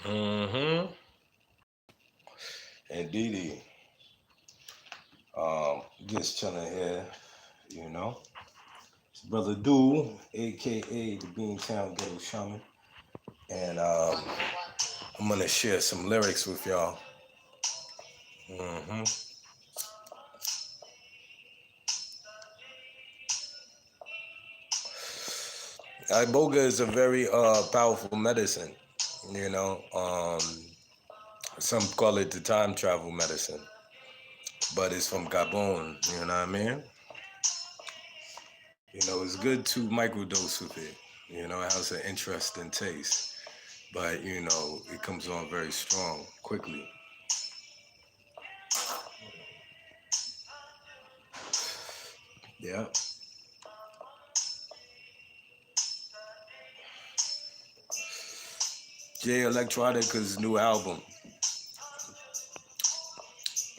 Mm-hmm. Indeedy. Just chilling here, you know. It's Brother Do, aka the Beantown Ghetto Shaman. And I'm gonna share some lyrics with y'all. Mm-hmm. Iboga is a very powerful medicine, you know. Some call it the time travel medicine, but it's from Gabon, you know what I mean? You know, it's good to microdose with it. You know, it has an interesting taste, but you know, it comes on very strong, quickly. Yeah. Jay Electronica's new album.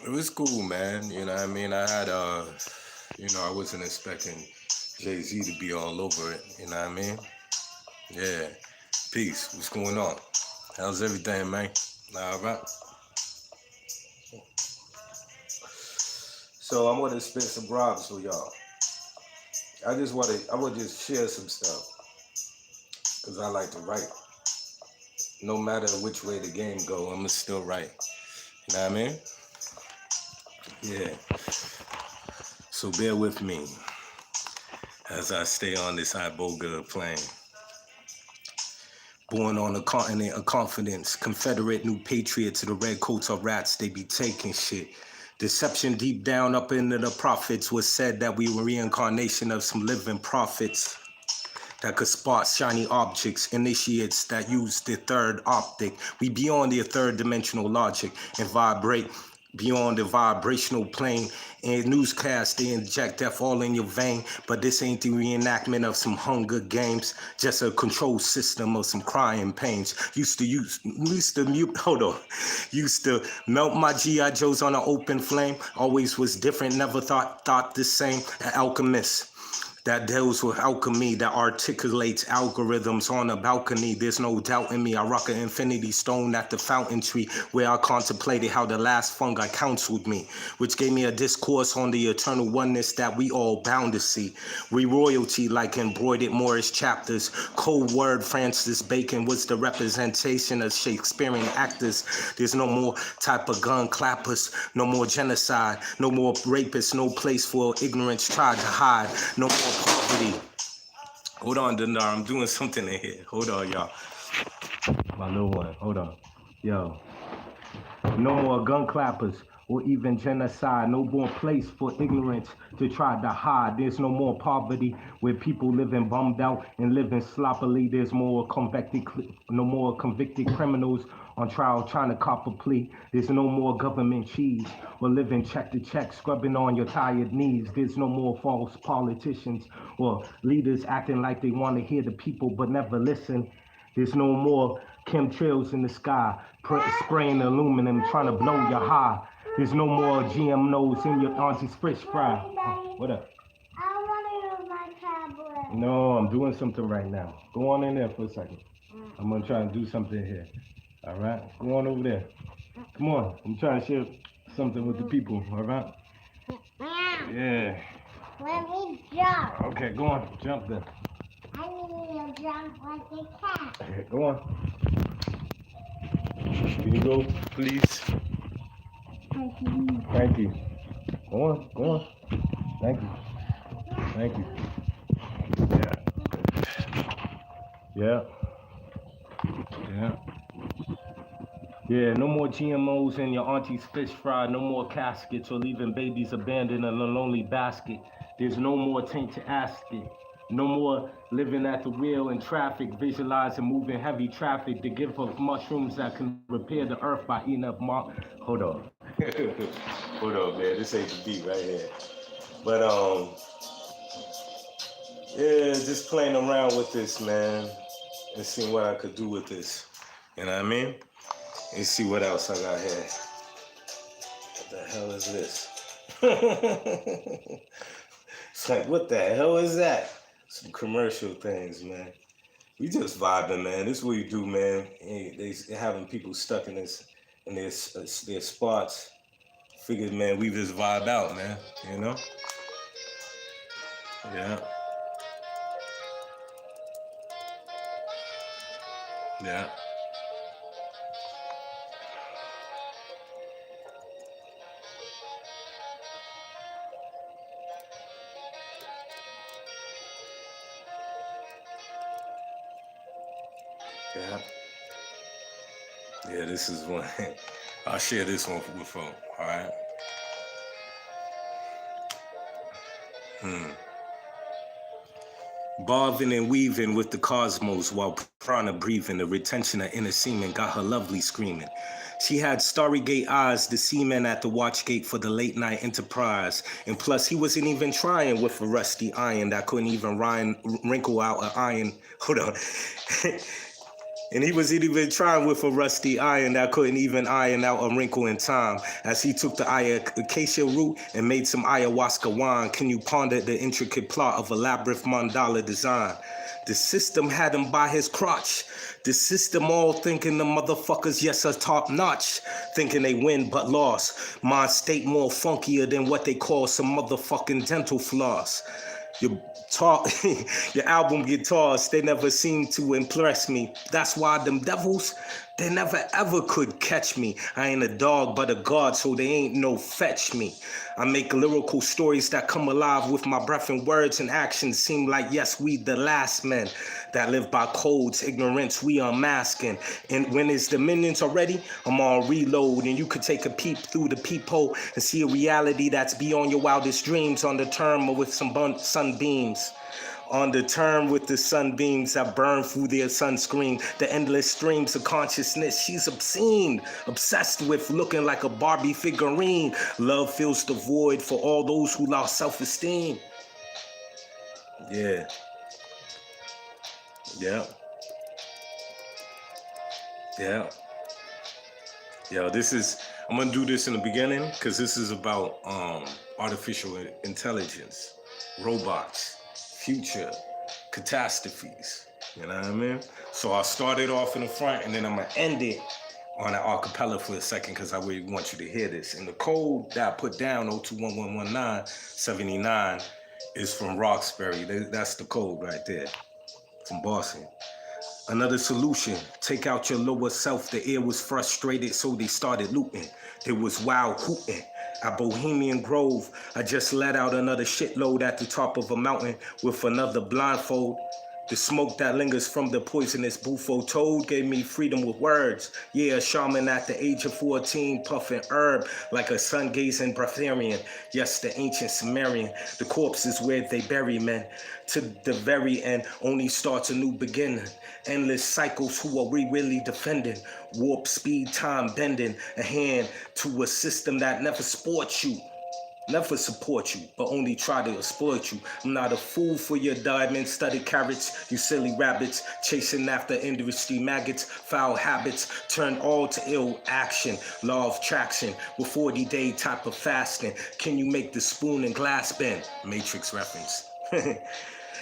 It was cool, man. You know what I mean? I had I wasn't expecting Jay-Z to be all over it, you know what I mean? Yeah. Peace. What's going on? How's everything, man? All right. So I'm gonna spit some rhymes for y'all. I want to just share some stuff because I like to write. No matter which way the game go, I'ma still write. You know what I mean? Yeah. So bear with me as I stay on this Iboga plane. Born on a continent of confidence, Confederate new patriots, the red coats are rats, they be taking shit. Deception deep down up into the prophets was said that we were reincarnation of some living prophets that could spot shiny objects, initiates that use the third optic. We beyond the third dimensional logic and vibrate beyond the vibrational plane. And newscasts, they inject death all in your vein. But this ain't the reenactment of some Hunger Games, just a control system of some crying pains. Used to mute, hold on. Used to melt my G.I. Joes on an open flame. Always was different, never thought the same. An alchemist that deals with alchemy, that articulates algorithms on a balcony. There's no doubt in me. I rock an infinity stone at the fountain tree where I contemplated how the last fungi counseled me, which gave me a discourse on the eternal oneness that we all bound to see. We royalty like embroidered Moorish chapters. Cold word Francis Bacon was the representation of Shakespearean actors. There's no more type of gun clappers, no more genocide, no more rapists, no place for ignorance tried to hide, no more poverty. Hold on, Dundar, I'm doing something in here. Hold on, y'all. My little one, hold on. Yo. No more gun clappers or even genocide. No more place for ignorance to try to hide. There's no more poverty where people living bummed out and living sloppily. There's no more convicted criminals on trial trying to cop a plea. There's no more government cheese or living check to check, scrubbing on your tired knees. There's no more false politicians or leaders acting like they want to hear the people but never listen. There's no more chemtrails in the sky, spraying aluminum, trying to blow your high. There's no more GMOs in your auntie's fish fry. What up? I want to use my tablet. No, I'm doing something right now. Go on in there for a second. I'm going to try and do something here. All right? Go on over there. Come on. I'm trying to share something with the people. All right? Yeah. Let me jump. Okay, go on. Jump then. I need to jump like a cat. Okay, go on. Can you go, please? Thank you. Go on, go on. Thank you. Thank you. Yeah. Yeah. Yeah. Yeah, no more GMOs in your auntie's fish fry, no more caskets or leaving babies abandoned in a lonely basket. There's no more tainted acid. No more living at the wheel in traffic, visualizing moving heavy traffic. The gift of mushrooms that can repair the earth by eating up Hold on. Hold on, man. This ain't the beat right here. But yeah, just playing around with this, man, and seeing what I could do with this. You know what I mean? And see what else I got here. What the hell is this? It's like, what the hell is that? Some commercial things, man. We just vibing, man. This is what you do, man. They having people stuck in their spots. Figured, man, we just vibe out, man. You know? Yeah, yeah, yeah. Yeah, this is one. I'll share this one with folk. All right. Barving and weaving with the cosmos while prana breathing, the retention of inner semen got her lovely screaming. She had starry gate eyes, the seaman at the watch gate for the late night enterprise. And plus, he wasn't even trying with a rusty iron that couldn't even wrinkle out an iron. Hold on. And he wasn't even trying with a rusty iron that couldn't even iron out a wrinkle in time. As he took the acacia root and made some ayahuasca wine, can you ponder the intricate plot of a labyrinth mandala design? The system had him by his crotch. The system all thinking the motherfuckers, yes, are top notch. Thinking they win but lost. My state more funkier than what they call some motherfucking dental floss. Your talk, your album guitars, they never seem to impress me. That's why them devils, they never ever could catch me. I ain't a dog but a god, so they ain't no fetch me. I make lyrical stories that come alive with my breath and words and actions. Seem like, yes, we the last men that live by codes, ignorance we unmasking. And when it's the minions already, I'm on reload. And you could take a peep through the peephole and see a reality that's beyond your wildest dreams on the term with some sunbeams. On the term with the sunbeams that burn through their sunscreen, the endless streams of consciousness. She's obscene, obsessed with looking like a Barbie figurine. Love fills the void for all those who lost self-esteem. Yeah, yeah, yeah. Yo, I'm gonna do this in the beginning because this is about artificial intelligence, robots, future, catastrophes. You know what I mean? So I'll start it off in the front and then I'm gonna end it on an acapella for a second because I really want you to hear this. And the code that I put down, 02111979, is from Roxbury. That's the code right there, from Boston. Another solution, take out your lower self. The air was frustrated, so they started looting. There was wild hooting. At Bohemian Grove, I just let out another shitload at the top of a mountain with another blindfold. The smoke that lingers from the poisonous bufo toad gave me freedom with words. Yeah, a shaman at the age of 14, puffing herb like a sun-gazing breatharian. Yes, the ancient Sumerian. The corpse is where they bury men. To the very end, only starts a new beginning. Endless cycles, who are we really defending? Warp speed, time bending, a hand to a system that never sports you. Never support you, but only try to exploit you. I'm not a fool for your diamond-studded carrots, you silly rabbits, chasing after industry maggots, foul habits, turn all to ill action, law of traction, with 40-day type of fasting. Can you make the spoon and glass bend? Matrix reference.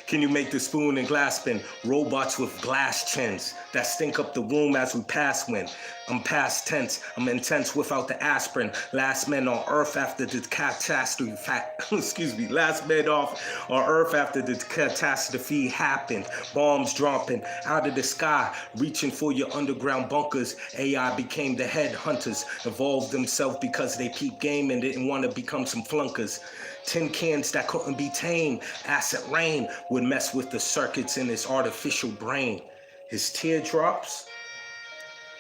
Can you make the spoon and glass bin? Robots with glass chins that stink up the room as we pass when. I'm past tense, I'm intense without the aspirin. Last men on earth after the catastrophe, excuse me, last men off on earth after the catastrophe happened. Bombs dropping out of the sky, reaching for your underground bunkers. AI became the head hunters, evolved themselves because they peep game and didn't want to become some flunkers. Tin cans that couldn't be tamed, acid rain would mess with the circuits in his artificial brain. His teardrops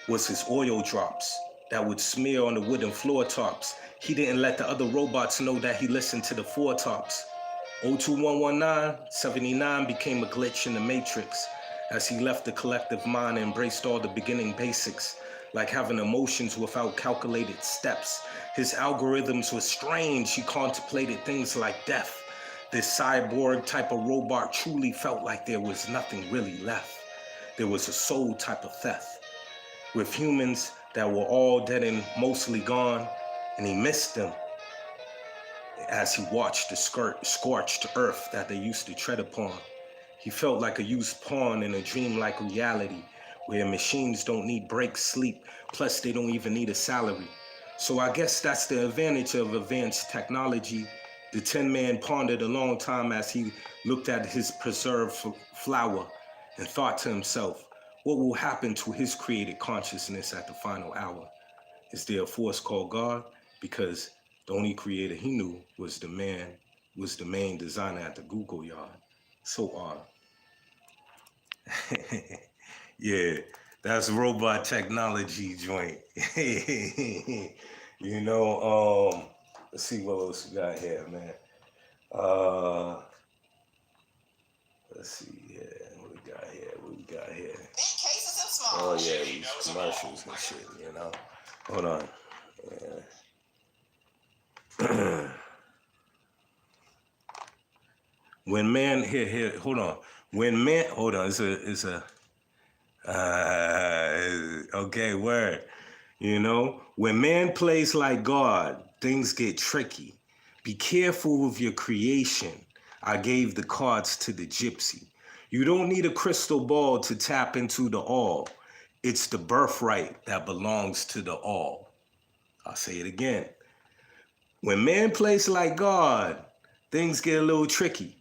was his oil drops that would smear on the wooden floor tops. He didn't let the other robots know that he listened to the four tops. 0211979 became a glitch in the matrix as he left the collective mind and embraced all the beginning basics, like having emotions without calculated steps. His algorithms were strange. He contemplated things like death. This cyborg type of robot truly felt like there was nothing really left. There was a soul type of theft with humans that were all dead and mostly gone, and he missed them as he watched the scorched earth that they used to tread upon. He felt like a used pawn in a dreamlike reality where machines don't need breaks, sleep, plus they don't even need a salary. So I guess that's the advantage of advanced technology. The Tin Man pondered a long time as he looked at his preserved flower and thought to himself, what will happen to his created consciousness at the final hour? Is there a force called God? Because the only creator he knew was the main designer at the Google yard. So odd. Yeah, that's robot technology joint. you know, let's see what else we got here, man. Uh let's see here. What we got here? What we got here? Oh yeah, these commercials and shit, you know. Hold on. Yeah. When man hold on. When man hold on, it's a okay, word. You know, when man plays like God, things get tricky. Be careful of your creation. I gave the cards to the gypsy. You don't need a crystal ball to tap into the all. It's the birthright that belongs to the all. I'll say it again. When man plays like God, things get a little tricky.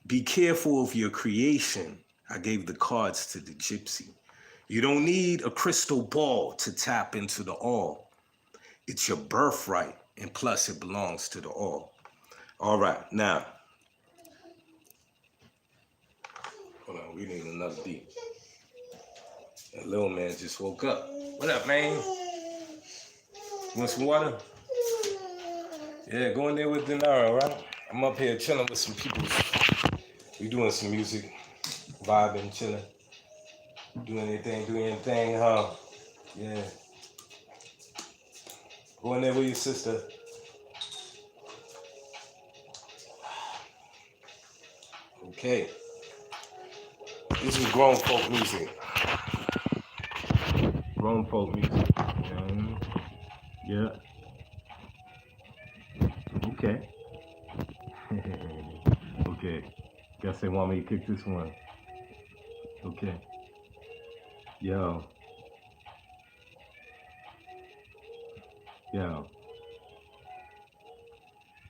Be careful of your creation. I gave the cards to the gypsy. You don't need a crystal ball to tap into the all. It's your birthright, and plus it belongs to the all. All right, now, hold on, we need another beat. That little man just woke up. What up, man? Want some water? Yeah, go in there with Denaro, right? I'm up here chilling with some people. We doing some music, vibing, chilling. Do anything, huh? Yeah. Go in there with your sister. Okay. This is grown folk music. Grown folk music. Yeah. Okay. Okay. Guess they want me to kick this one. Okay. Yo. Yo.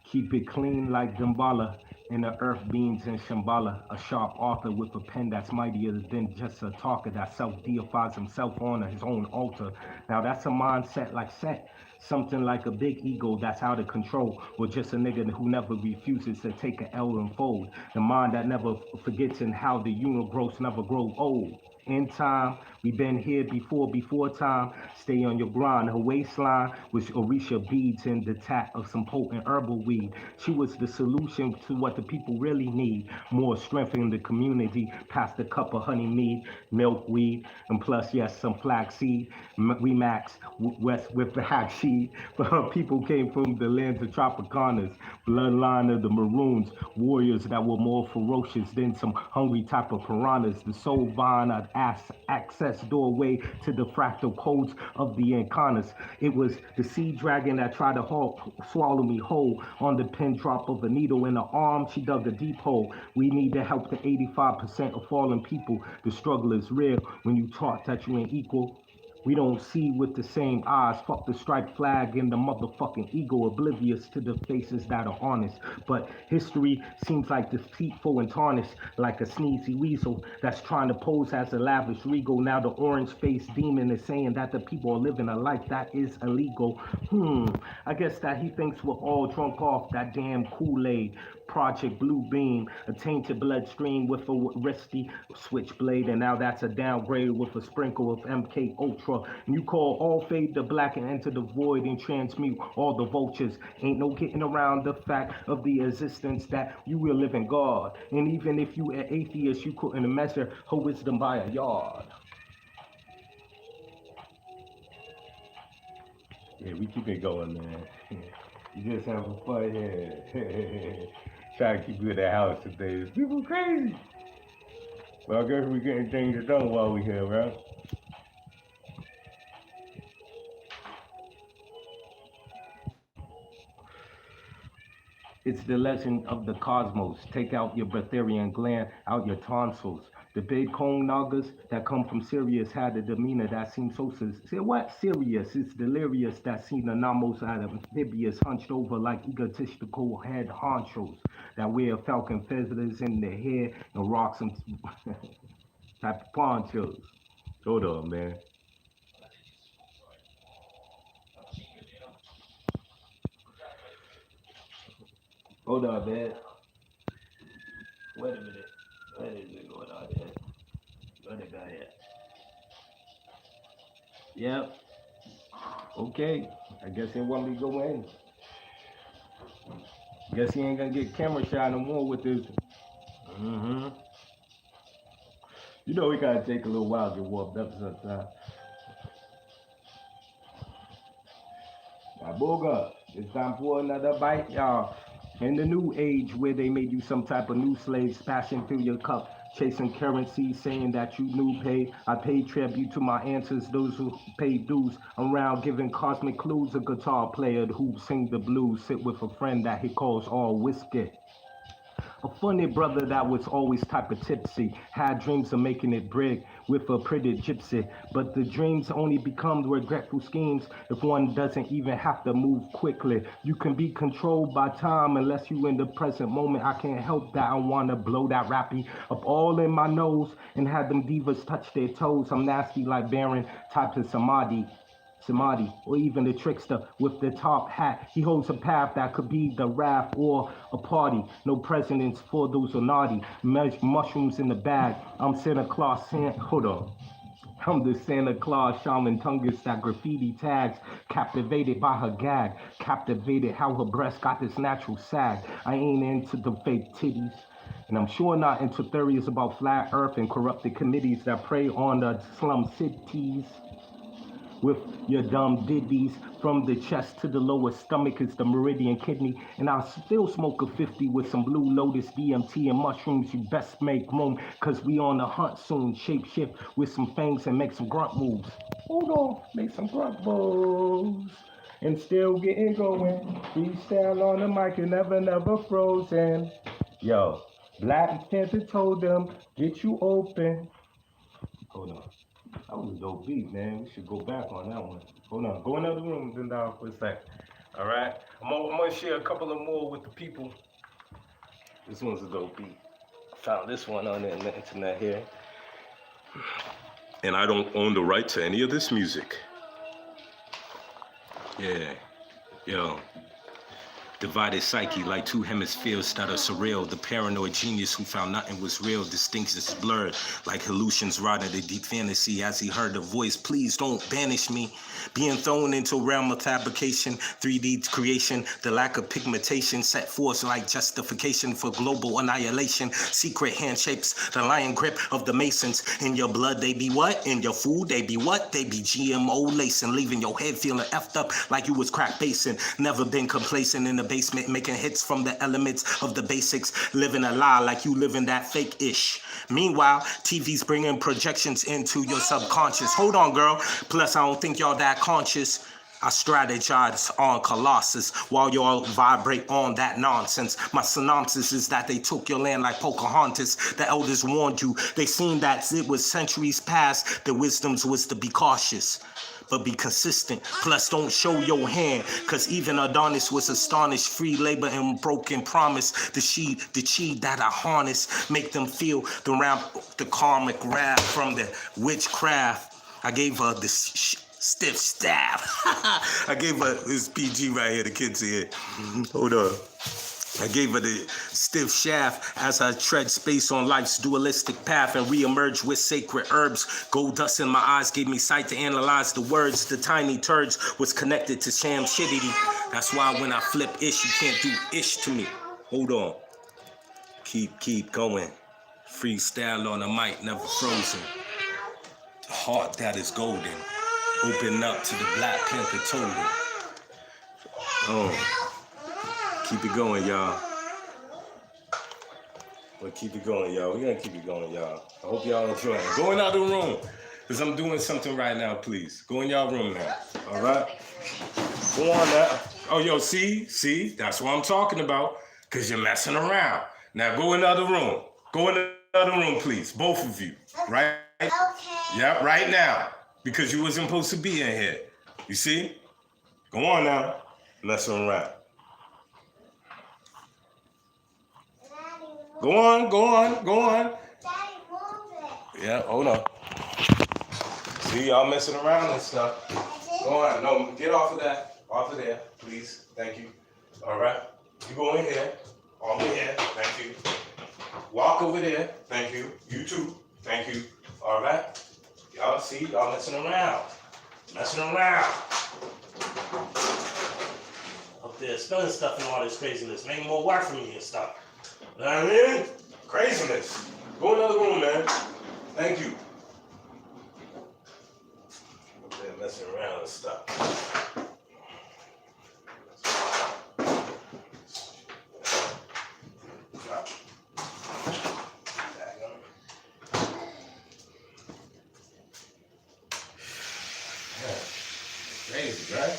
Keep it clean like Dambala. In the earth beings in Shambhala, a sharp author with a pen that's mightier than just a talker that self-deifies himself on his own altar. Now that's a mindset like Set, something like a big ego that's out of control, or just a nigga who never refuses to take an L and fold. The mind that never forgets and how the universe never grows old. In time, we been here before time. Stay on your grind. Her waistline was Orisha beads and the tap of some potent herbal weed. She was the solution to what the people really need. More strength in the community, past a cup of honey mead, milkweed, and plus, yes, some flaxseed. We max west with the hack seed. But her people came from the lands of Tropicanas, bloodline of the Maroons, warriors that were more ferocious than some hungry type of piranhas. The soul vine of access doorway to the fractal codes of the Incarnas. It was the sea dragon that tried to swallow me whole. On the pin drop of a needle in her arm, she dug a deep hole. We need to help the 85% of fallen people. The struggle is real when you taught that you ain't equal. We don't see with the same eyes. Fuck the strike flag and the motherfucking ego, oblivious to the faces that are honest. But history seems like deceitful and tarnished, like a sneezy weasel that's trying to pose as a lavish regal. Now the orange-faced demon is saying that the people are living a life that is illegal. I guess that he thinks we're all drunk off that damn Kool-Aid. Project Blue Beam, a tainted bloodstream with a rusty switchblade, and now that's a downgrade with a sprinkle of MK Ultra. And you call all fade to black and enter the void and transmute all the vultures. Ain't no getting around the fact of the existence that you will live in God. And even if you an atheist, you couldn't measure her wisdom by a yard. Yeah, we keep it going, man. You just having fun, yeah. Trying to keep you in the house today. People crazy. Well, I guess we getting things done while we here, right? It's the legend of the cosmos. Take out your Breatharian gland, out your tonsils. The big cone noggers that come from Sirius had a demeanor that seemed so say what? Serious. It's delirious that seen anomals out of amphibious hunched over like egotistical head honchos that wear falcon feathers in their hair and rock some type of ponchos. Hold on, man. Hold on, man. Wait a minute. What is it going on here? What they got here? Yep. Okay. I guess they want me to go in. Guess he ain't gonna get camera shot no more with this. Mm-hmm. You know we gotta take a little while to get warmed up sometimes. Iboga, it's time for another bite, y'all. In the new age where they made you some type of new slave, splashing through your cup, chasing currency, saying that you knew pay. I paid tribute to my ancestors, those who paid dues. Around giving cosmic clues, a guitar player who sing the blues, sit with a friend that he calls all whiskey. A funny brother that was always type of tipsy. Had dreams of making it big with a pretty gypsy. But the dreams only become regretful schemes if one doesn't even have to move quickly. You can be controlled by time unless you in the present moment. I can't help that. I want to blow that rappy up all in my nose and have them divas touch their toes. I'm nasty like Baron, type of Samadhi, or even the trickster with the top hat. He holds a path that could be the raft or a party. No presidents for those who are naughty. Mushrooms in the bag. I'm Santa Claus. Hold on. I'm the Santa Claus shaman Tungus that graffiti tags, captivated by her gag, captivated how her breast got this natural sag. I ain't into the fake titties. And I'm sure not into theories about flat earth and corrupted committees that prey on the slum cities. With your dumb ditties from the chest to the lower stomach is the meridian kidney, and I'll still smoke a 50 with some blue lotus DMT and mushrooms. You best make room, cause we on the hunt soon. Shape shift with some fangs and make some grunt moves. Hold on, make some grunt moves. And still getting going. Freestyle on the mic and never frozen. Yo, Black Panther told them, get you open. Hold on. That was a dope beat, man. We should go back on that one. Hold on. Go in the other room, then down for a sec. All right? I'm gonna share a couple of more with the people. This one's a dope beat. Found this one on the internet here. And I don't own the right to any of this music. Yeah. Yo. Divided psyche like two hemispheres that are surreal. The paranoid genius who found nothing was real. Distinctions blurred like hallucinations rotted a deep fantasy as he heard a voice. Please don't banish me. Being thrown into a realm of fabrication, 3D creation, the lack of pigmentation set forth like justification for global annihilation. Secret handshakes, the lion grip of the masons. In your blood they be what? In your food they be what? They be GMO lacing, leaving your head feeling effed up like you was crack basing. Never been complacent in the basement, making hits from the elements of the basics, living a lie like you living that fake-ish. Meanwhile, TV's bringing projections into your subconscious. Hold on, girl. Plus, I don't think y'all that conscious. I strategize on Colossus while y'all vibrate on that nonsense. My synopsis is that they took your land like Pocahontas. The elders warned you. They seen that it was centuries past. The wisdoms was to be cautious, but be consistent. Plus, don't show your hand, cause even Adonis was astonished. Free labor and broken promise. The chi that I harness, make them feel the karmic wrath from the witchcraft. I gave her this stiff stab. I gave her this PG right here. The kids here. Hold on. I gave her the stiff shaft as I tread space on life's dualistic path and reemerge with sacred herbs. Gold dust in my eyes gave me sight to analyze the words. The tiny turds was connected to sham shitty. That's why when I flip ish, you can't do ish to me. Hold on. Keep going. Freestyle on the mic, never frozen. The heart that is golden. Open up to the Black Panther totem. Oh. Keep it going, y'all. We'll keep it going, y'all. We're gonna keep it going, y'all. I hope y'all enjoy it. Go in out the room, because I'm doing something right now, please. Go in y'all room now, all right? Go on now. Oh, yo, see? That's what I'm talking about. Because you're messing around. Now go in the other room. Go in the other room, please. Both of you. Right? Okay. Yep, right now. Because you wasn't supposed to be in here. You see? Go on now. Messing around. Go on, go on, go on. Daddy, move it. Yeah, hold on. See, y'all messing around and stuff. Go on. No, get off of that. Off of there, please. Thank you. All right. You go in here. Over here. Thank you. Walk over there. Thank you. You too. Thank you. All right. Y'all see, y'all messing around. Messing around. Up there spilling stuff and all this craziness. Making more work for me and stuff. You know what I mean? Craziness. Go in the other room, man. Thank you. Up there messing around and stuff. Crazy, right?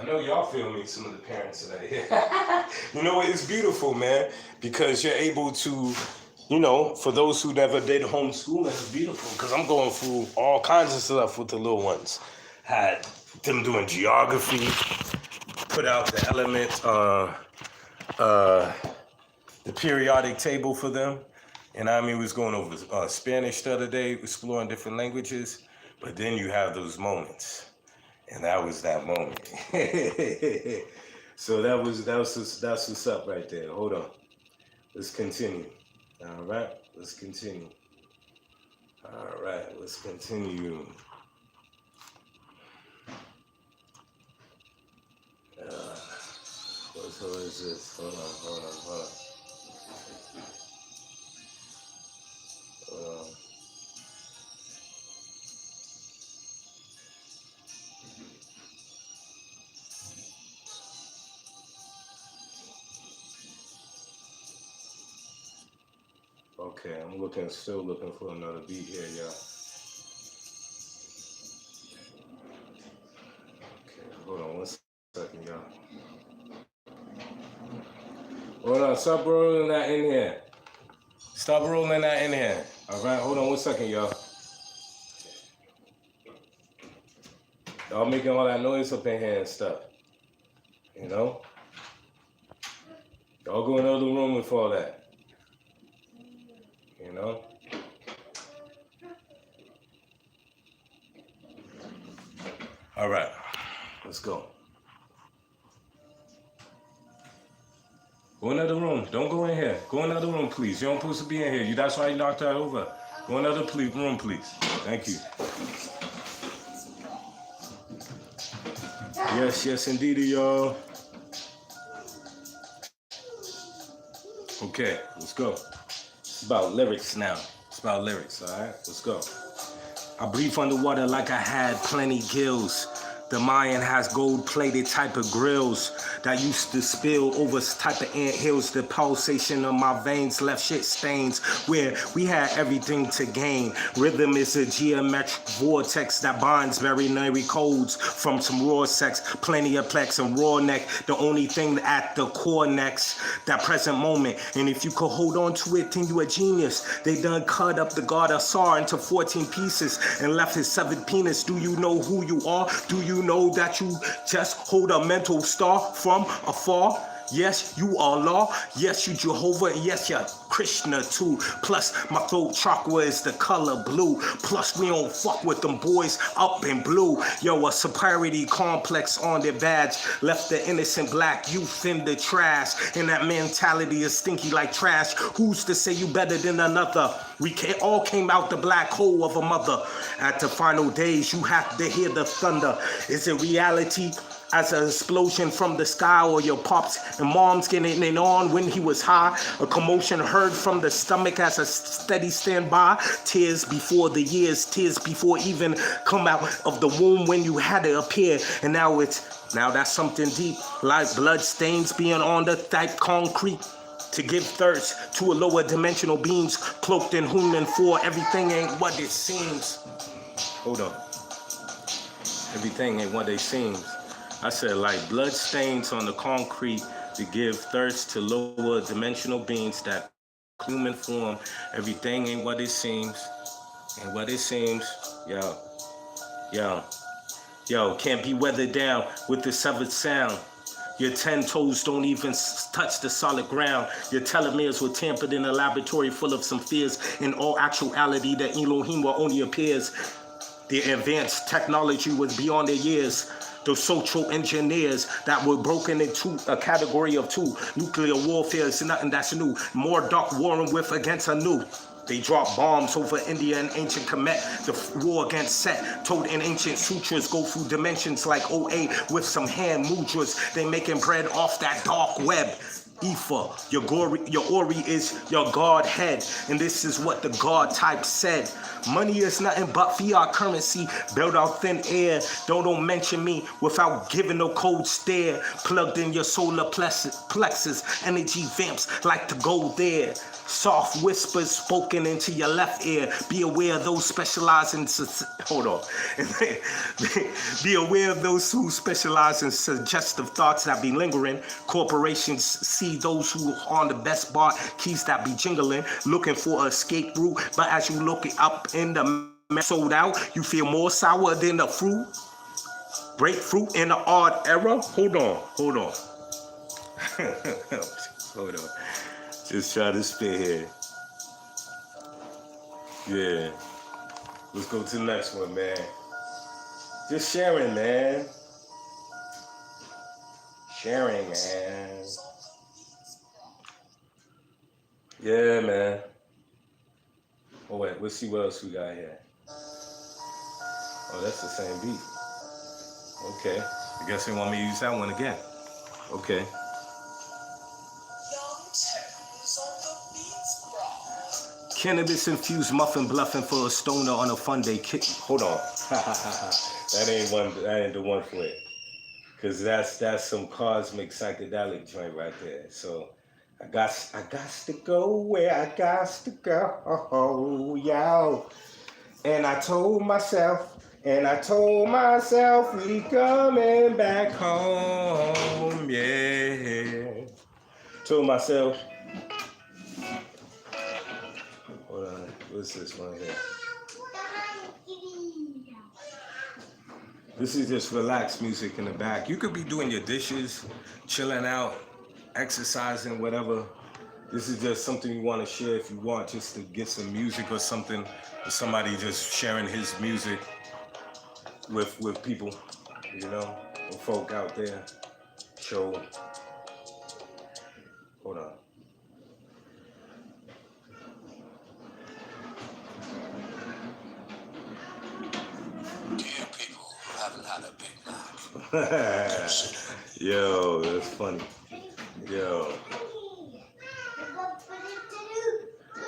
I know y'all feel me, some of the parents today. You know, it's beautiful, man, because you're able to, you know, for those who never did homeschooling, it's beautiful because I'm going through all kinds of stuff with the little ones. Had them doing geography, put out the element, the periodic table for them. And I mean, we was going over Spanish the other day, exploring different languages, but then you have those moments. And that was that moment. So that's what's up right there. Hold on. Let's continue. All right. Let's continue. All right. Let's continue. What is this? Hold on. Okay, I'm still looking for another beat here, y'all. Okay, hold on 1 second, y'all. Hold on, stop rolling that in here. Stop rolling that in here. All right, hold on 1 second, y'all. Y'all making all that noise up in here and stuff. You know? Y'all go in the other room with all that. You know? All right, let's go. Go in the other room. Don't go in here. Go in the other room, please. You don't supposed to be in here. That's why you knocked that over. Go in the other room, please. Thank you. Yes, indeed, y'all. Okay, let's go. It's about lyrics now. It's about lyrics, all right? Let's go. I breathe underwater like I had plenty gills. The Mayan has gold-plated type of grills that used to spill over type of ant hills. The pulsation of my veins left shit stains where we had everything to gain. Rhythm is a geometric vortex that binds binary codes from some raw sex, plenty of plex and raw neck. The only thing at the core next, that present moment. And if you could hold on to it, then you a genius. They done cut up the god Asar into 14 pieces and left his severed penis. Do you know who you are? Do you know that you just hold a mental star from afar? Yes, you Allah. Yes, you Jehovah. Yes, you're Krishna too. Plus, my throat chakra is the color blue. Plus, we don't fuck with them boys up in blue. Yo, a superiority complex on their badge left the innocent black youth in the trash. And that mentality is stinky like trash. Who's to say you better than another? We all came out the black hole of a mother. At the final days, you have to hear the thunder. Is it reality? As an explosion from the sky, or your pops and moms getting it on when he was high. A commotion heard from the stomach as a steady standby. Tears before the years, tears before even come out of the womb when you had to appear. And now that's something deep, like blood stains being on the thick concrete. To give thirst to a lower dimensional beings cloaked in human for everything ain't what it seems. Hold on. Everything ain't what it seems. I said like blood stains on the concrete to give thirst to lower dimensional beings that human form. Everything ain't what it seems. Ain't what it seems. Yo, yo, yo, can't be weathered down with the severed sound. Your 10 toes don't even touch the solid ground. Your telomeres were tampered in a laboratory full of some fears. In all actuality, the Elohim only appears. The advanced technology was beyond their years. The social engineers that were broken into a category of two. Nuclear warfare is nothing that's new. More dark warring with against a new. They dropped bombs over India and ancient Kemet. The war against Set, told in ancient sutras, go through dimensions like OA with some hand mudras. They making bread off that dark web. Ether, your Ori is your Godhead, and this is what the God type said. Money is nothing but fiat currency, built out thin air. Don't mention me without giving no cold stare. Plugged in your solar plexus, energy vamps like to go there. Soft whispers spoken into your left ear. Be aware of those specialize in hold on. Be aware of those who specialize in suggestive thoughts that be lingering. Corporations see those who are on the best bar keys that be jingling, looking for an escape route. But as you look it up in the sold out, you feel more sour than the fruit. Breakthrough in the odd era. Hold on. Hold on. Just try to spit here. Yeah. Let's go to the next one, man. Just sharing, man. Sharing, man. Yeah, man. Oh, wait. Let's see what else we got here. Oh, that's the same beat. Okay. I guess they want me to use that one again. Okay. Cannabis infused muffin bluffing for a stoner on a fun day. Hold on. That ain't the one for it. Cause that's some cosmic psychedelic joint right there. So I got to go where I got to go, yo. And I told myself we coming back home, yeah. Told myself. Hold on, what's this one here? This is just relaxed music in the back. You could be doing your dishes, chilling out, exercising, whatever. This is just something you want to share if you want, just to get some music or something, or somebody just sharing his music with people, you know, with folk out there. Show. Hold on. Dear people who haven't had a Big Mac. Yo, that's funny. Yo.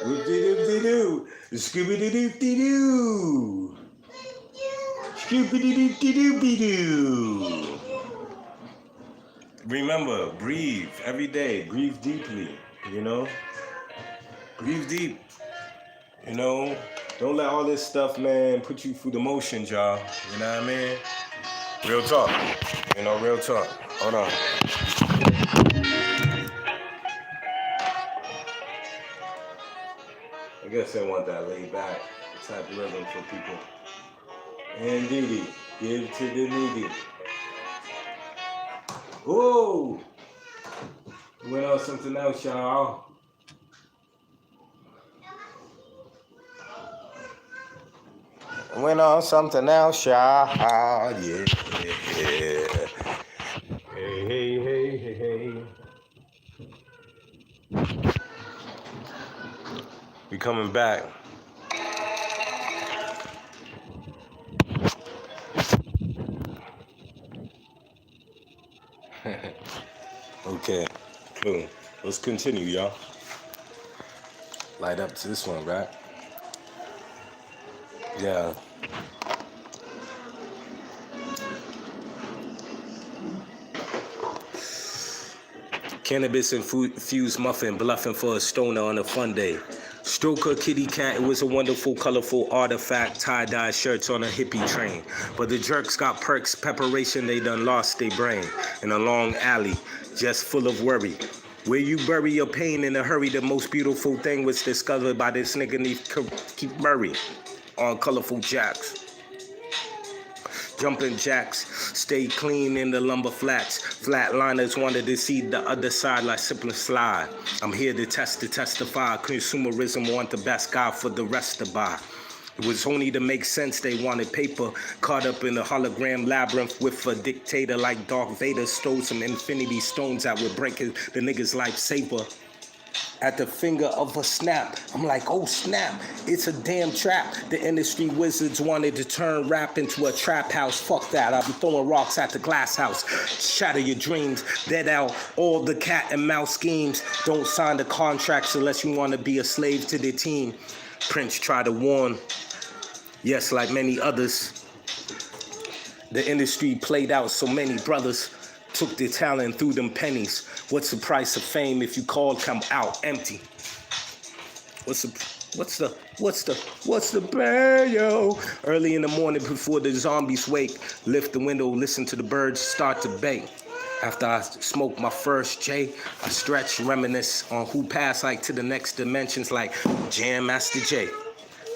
Whoop-de-doop-de-doo. Scooby-doo-doop-de-doo. Scooby-doo-doop-de-doo-be-doo. Remember, breathe every day. Breathe deeply, you know? Breathe deep. You know? Don't let all this stuff, man, put you through the motions, y'all. You know what I mean? Real talk. You know, real talk. Hold on. I guess I want that laid back type of rhythm for people. Indeedy, give to the needy. Whoa! Went on something else, y'all. Went on something else, y'all. Yeah. Hey. We coming back. Okay, cool. Let's continue, y'all. Light up to this one, right? Yeah. Cannabis infused muffin bluffing for a stoner on a fun day. Stroker kitty cat, it was a wonderful, colorful artifact. Tie-dye shirts on a hippie train. But the jerks got perks, preparation, they done lost their brain. In a long alley, just full of worry. Where you bury your pain in a hurry, the most beautiful thing was discovered by this nigga named Keith Murray on Colorful Jacks. Jumping jacks, stay clean in the lumber flats. Flatliners wanted to see the other side like slip and slide. I'm here to testify. Consumerism want the best guy for the rest to buy. It was only to make sense they wanted paper. Caught up in a hologram labyrinth with a dictator like Darth Vader. Stole some infinity stones that would break the nigga's lifesaver. At the finger of a snap, I'm like, oh snap, it's a damn trap. The industry wizards wanted to turn rap into a trap house. Fuck that, I'll be throwing rocks at the glass house. Shatter your dreams, dead out all the cat and mouse schemes. Don't sign the contracts unless you want to be a slave to the team. Prince tried to warn, yes, like many others. The industry played out so many brothers. Took their talent and threw them pennies. What's the price of fame if you come out empty? What's the plan, yo? Early in the morning before the zombies wake, lift the window, listen to the birds start to bake. After I smoke my first J, I stretch, reminisce on who passed like to the next dimensions like Jam Master J.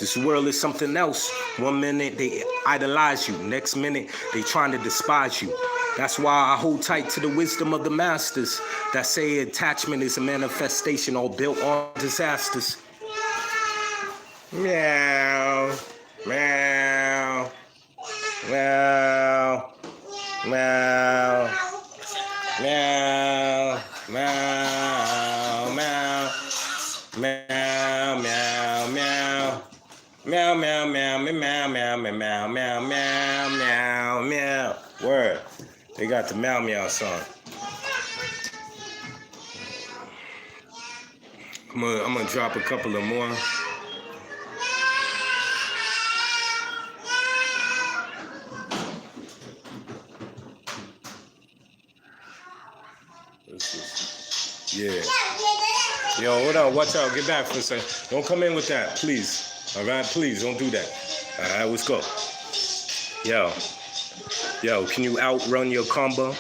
This world is something else. 1 minute they idolize you, next minute they trying to despise you. That's why I hold tight to the wisdom of the masters that say attachment is a manifestation all built on disasters. Meow, meow, meow, meow, meow, meow, meow, meow, meow, meow. Meow, meow, meow, meow, meow, meow, meow, meow, meow, meow, meow. Word. They got the meow meow song. I'm gonna drop a couple of more. Yeah. Yo, hold on. Watch out. Get back for a second. Don't come in with that, please. All right, please don't do that. All right, let's go. Yo, can you outrun your combo?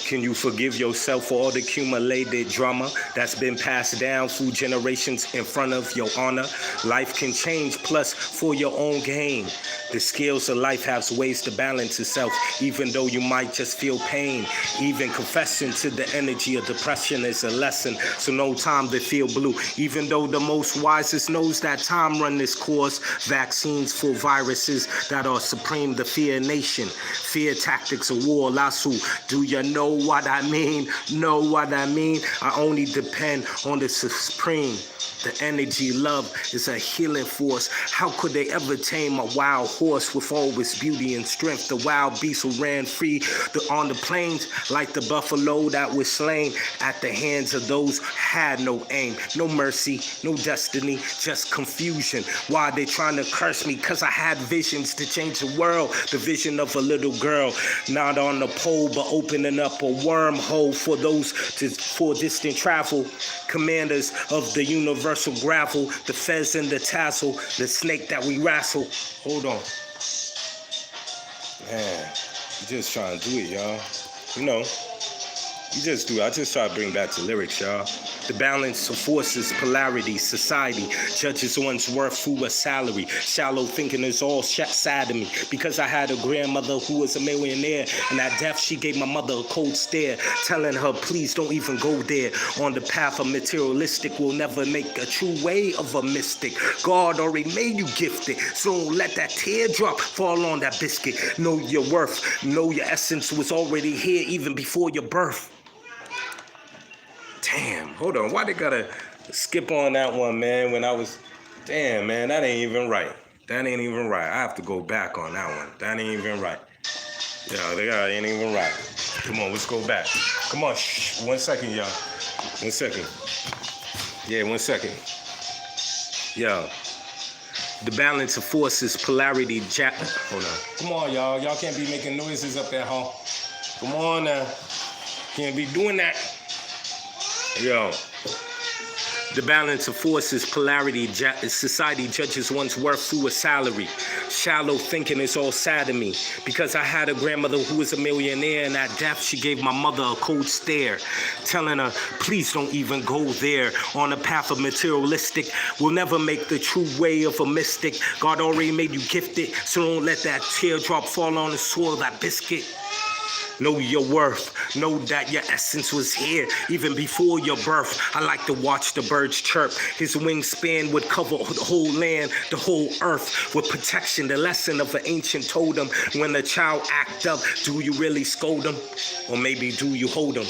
Can you forgive yourself for all the accumulated drama that's been passed down through generations in front of your honor? Life can change, plus for your own gain. The scales of life have ways to balance itself, even though you might just feel pain. Even confessing to the energy of depression is a lesson, so no time to feel blue. Even though the most wisest knows that time run this course, vaccines for viruses that are supreme, the fear nation. Fear tactics of war, lasso. Do you know what I mean? Know what I mean? I only depend on the supreme. The energy, love is a healing force. How could they ever tame a wild horse with all its beauty and strength? The wild beast who ran free on the plains like the buffalo that was slain at the hands of those who had no aim, no mercy, no destiny, just confusion. Why they trying to curse me? Cause I had visions to change the world. The vision of a little girl, not on the pole, but opening up a wormhole for those for distant travel. Commanders of the universal gravel, the fez and the tassel, the snake that we wrestle. Hold on. Man, you just trying to do it, y'all. You know, you just do it. I just try to bring back the lyrics, y'all. The balance of forces, polarity, society judges one's worth through a salary. Shallow thinking is all sad to me because I had a grandmother who was a millionaire, and at death she gave my mother a cold stare, telling her, please don't even go there. On the path of materialistic will never make a true way of a mystic. God already made you gifted, so don't let that teardrop fall on that biscuit. Know your worth, know your essence was already here even before your birth. Damn, hold on. Why they gotta skip on that one, man, when I was... Damn, man, that ain't even right. That ain't even right. I have to go back on that one. That ain't even right. Yeah, that ain't even right. Come on, let's go back. Come on, shh. 1 second, y'all. 1 second. Yeah, 1 second. Yo. The balance of forces, polarity, Hold on. Come on, y'all. Y'all can't be making noises up there, huh? Come on now. Can't be doing that. Yo, The balance of forces, polarity, society judges one's worth through a salary. Shallow thinking is all sad to me. Because I had a grandmother who was a millionaire, and at death she gave my mother a cold stare, telling her, please don't even go there. On a path of materialistic will never make the true way of a mystic. God already made you gifted, so don't let that teardrop fall on the soil of that biscuit. Know your worth. Know that your essence was here even before your birth. I like to watch the birds chirp. His wingspan would cover the whole land, the whole earth with protection. The lesson of an ancient totem. When the child act up, do you really scold them? Or maybe do you hold them?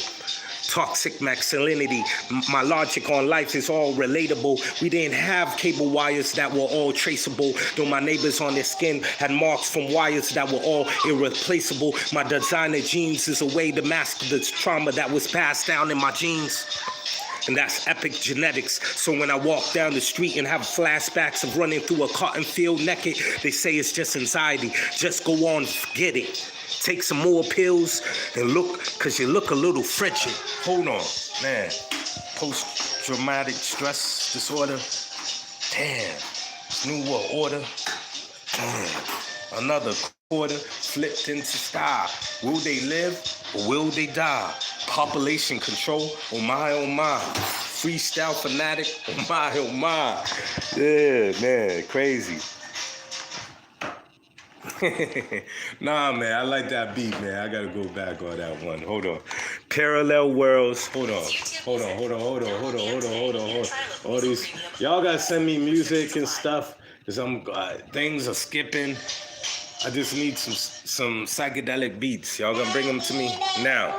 Toxic masculinity. My logic on life is all relatable. We didn't have cable wires that were all traceable. Though my neighbors on their skin had marks from wires that were all irreplaceable. My designer jeans is a way to mask the trauma that was passed down in my genes. And that's epic genetics. So when I walk down the street and have flashbacks of running through a cotton field naked, they say it's just anxiety. Just go on, forget it. Take some more pills and look, because you look a little frigid. Hold on, man. Post-traumatic stress disorder. Damn. New World Order. Damn. Another quarter flipped into style. Will they live or will they die? Population control, oh my, oh my. Freestyle fanatic, oh my, oh my. Yeah, man, crazy. Nah, man, I like that beat, man. I gotta go back on that one. Hold on. Parallel worlds. Hold on. All these, y'all gotta send me music and stuff, cause things are skipping. I just need some psychedelic beats. Y'all gonna bring them to me now.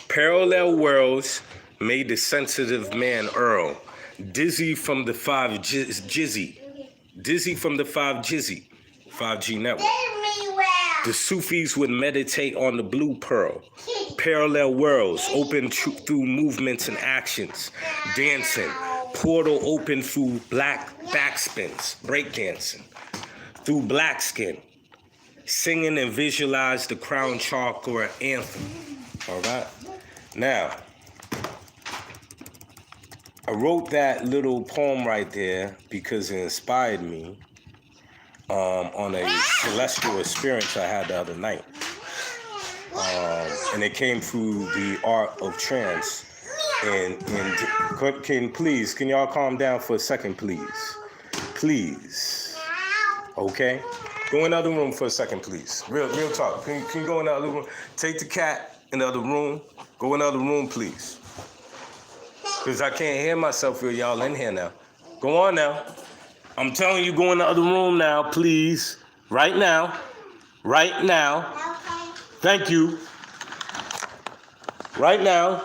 Parallel worlds made the sensitive man Earl dizzy from the 5G. Dizzy from the 5G network. The Sufis would meditate on the blue pearl. Parallel worlds open through movements and actions. Dancing. Portal open through black backspins. Breakdancing. Through black skin. Singing and visualize the crown chakra anthem. All right? Now, I wrote that little poem right there because it inspired me on a celestial experience I had the other night. And it came through the art of trance. And can y'all calm down for a second, please? Please. Okay? Go in the other room for a second, please. Real talk. Can you go in the other room? Take the cat in the other room. Go in the other room, please. Because I can't hear myself with y'all in here now. Go on now. I'm telling you, go in the other room now, please. Right now. Right now. Thank you. Right now.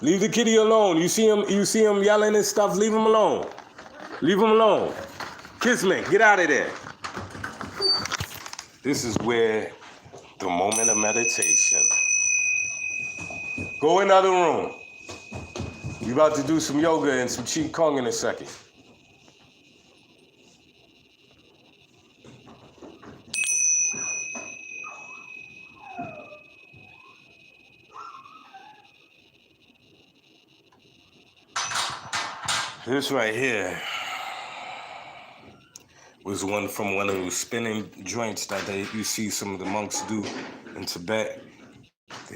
Leave the kitty alone. You see him yelling and stuff, leave him alone. Leave him alone. Kismet, get out of there. This is where the moment of meditation. Go in the other room. We about to do some yoga and some Qi Kong in a second. This right here was one from one of those spinning joints that you see some of the monks do in Tibet.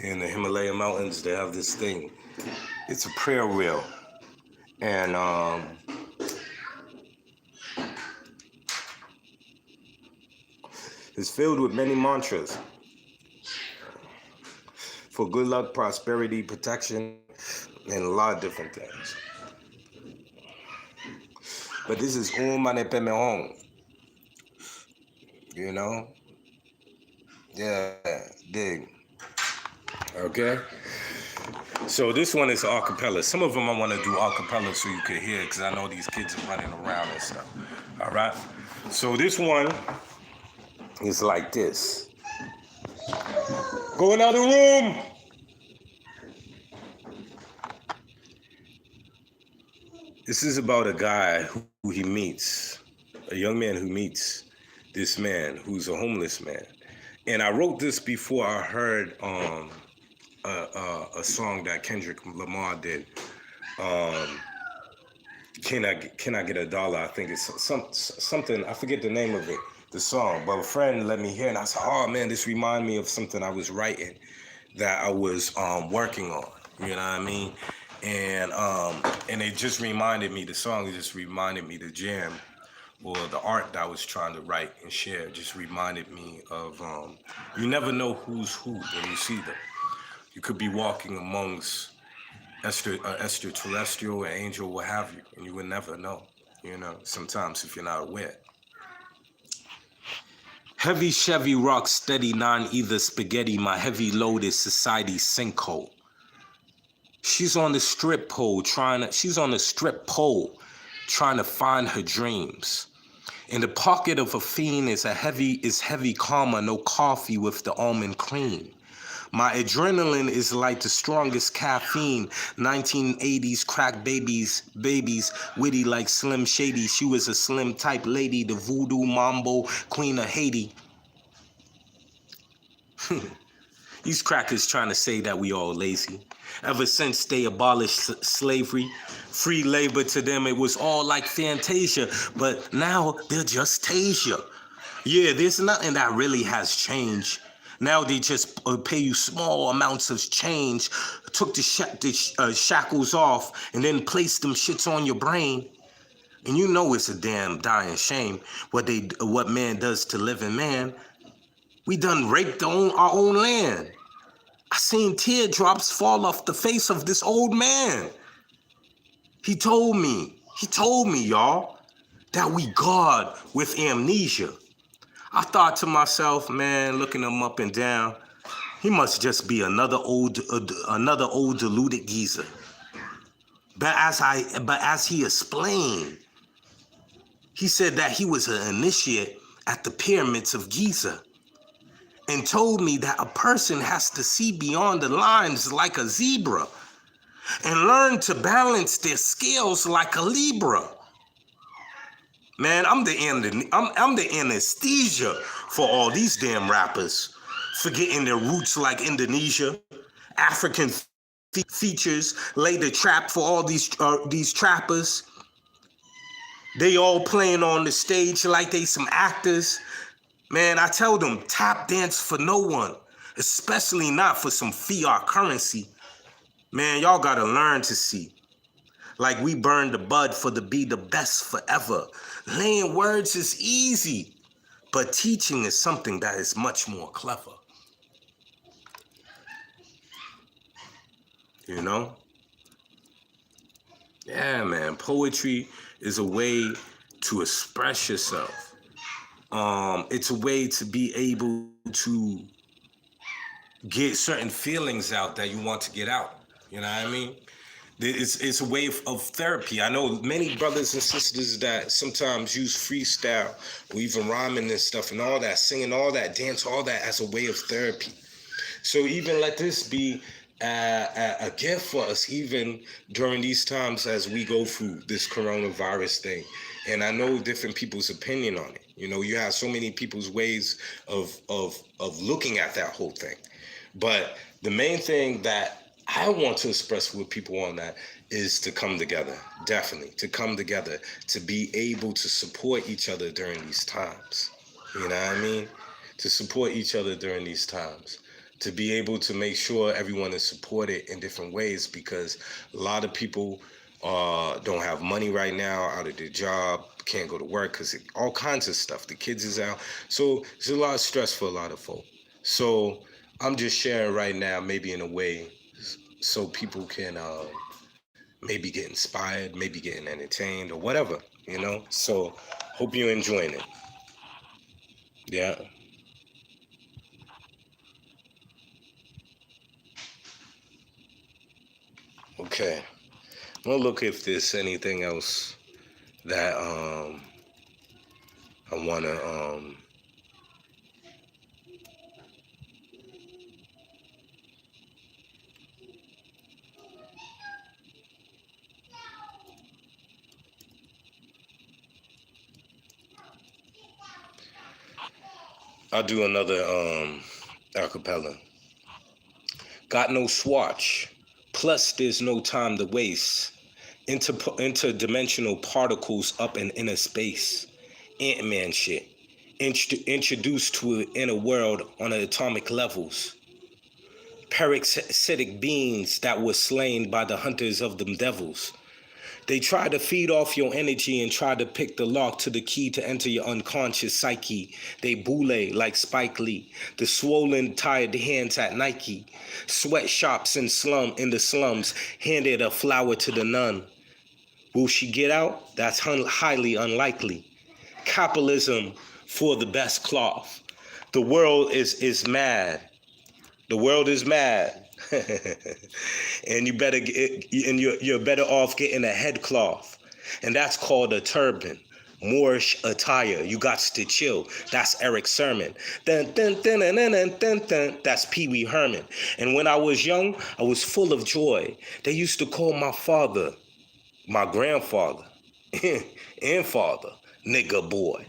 In the Himalaya mountains, they have this thing. It's a prayer wheel. And it's filled with many mantras for good luck, prosperity, protection, and a lot of different things. But this is Om Mani Padme Hum. You know? Yeah, dig. Okay? So this one is a cappella. Some of them I want to do a cappella so you can hear, because I know these kids are running around and stuff. All right? So this one is like this. Go in the other room. This is about a guy who he meets, a young man who meets this man who's a homeless man. And I wrote this before I heard a song that Kendrick Lamar did. Um, can I get $1? I think it's something. I forget the name of it, the song. But a friend let me hear, and I said, "Oh man, this reminded me of something I was writing that I was working on." You know what I mean? And it just reminded me. The song just reminded me the jam or the art that I was trying to write and share. Just reminded me of you never know who's who when you see them. You could be walking amongst extraterrestrial, an angel, what have you, and you would never know. You know, sometimes if you're not aware. Heavy Chevy rock steady non-either spaghetti. My heavy load is society sinkhole. She's on the strip pole she's on the strip pole trying to find her dreams. In the pocket of a fiend is heavy karma, no coffee with the almond cream. My adrenaline is like the strongest caffeine. 1980s crack babies, witty like Slim Shady. She was a slim type lady, the voodoo mambo queen of Haiti. These crackers trying to say that we all lazy. Ever since they abolished slavery, free labor to them, it was all like Fantasia. But now they're just Tasia. Yeah, there's nothing that really has changed. Now they just pay you small amounts of change, took the shackles off, and then placed them shits on your brain. And you know it's a damn dying shame what man does to living man. We done raped our own land. I seen teardrops fall off the face of this old man. He told me, y'all, that we God with amnesia. I thought to myself, man, looking him up and down, he must just be another old deluded geezer. But as he explained, he said that he was an initiate at the pyramids of Giza and told me that a person has to see beyond the lines like a zebra and learn to balance their scales like a Libra. Man, I'm the anesthesia for all these damn rappers, forgetting their roots like Indonesia. African features lay the trap for all these trappers. They all playing on the stage like they some actors. Man, I tell them, tap dance for no one, especially not for some fiat currency. Man, y'all gotta learn to see. Like we burn the bud for the be the best forever. Laying words is easy, but teaching is something that is much more clever. You know? Yeah, man. Poetry is a way to express yourself. It's a way to be able to get certain feelings out that you want to get out. You know what I mean? It's a way of therapy. I know many brothers and sisters that sometimes use freestyle or even rhyming and stuff and all that, singing all that, dance, all that as a way of therapy. So even let this be a gift for us, even during these times as we go through this coronavirus thing. And I know different people's opinion on it. You know, you have so many people's ways of looking at that whole thing. But the main thing that I want to express with people on that is to come together, definitely, to come together, to be able to support each other during these times. You know what I mean? To support each other during these times. To be able to make sure everyone is supported in different ways, because a lot of people don't have money right now, out of their job, can't go to work because all kinds of stuff. The kids is out. So there's a lot of stress for a lot of folk. So I'm just sharing right now, maybe in a way, so people can maybe get inspired, maybe getting entertained or whatever, you know? So hope you're enjoying it. Yeah. Okay. I'm gonna look if there's anything else that I wanna I'll do another acapella. got no swatch. Plus, there's no time to waste. Interdimensional particles up in inner space. Ant-Man shit. Introduced to an inner world on the atomic levels. Parasitic beings that were slain by the hunters of them devils. They try to feed off your energy and try to pick the lock to the key to enter your unconscious psyche. They boule like Spike Lee. The swollen, tired hands at Nike. Sweatshops in the slums handed a flower to the nun. Will she get out? That's highly unlikely. Capitalism for the best cloth. The world is mad. The world is mad. And you better get, and you're better off getting a headcloth. And that's called a turban. Moorish attire. You got to chill. That's Eric Sermon. Dun, dun, dun, dun, dun, dun, dun, dun. That's Pee Wee Herman. And when I was young, I was full of joy. They used to call my father, my grandfather, and father, nigga boy.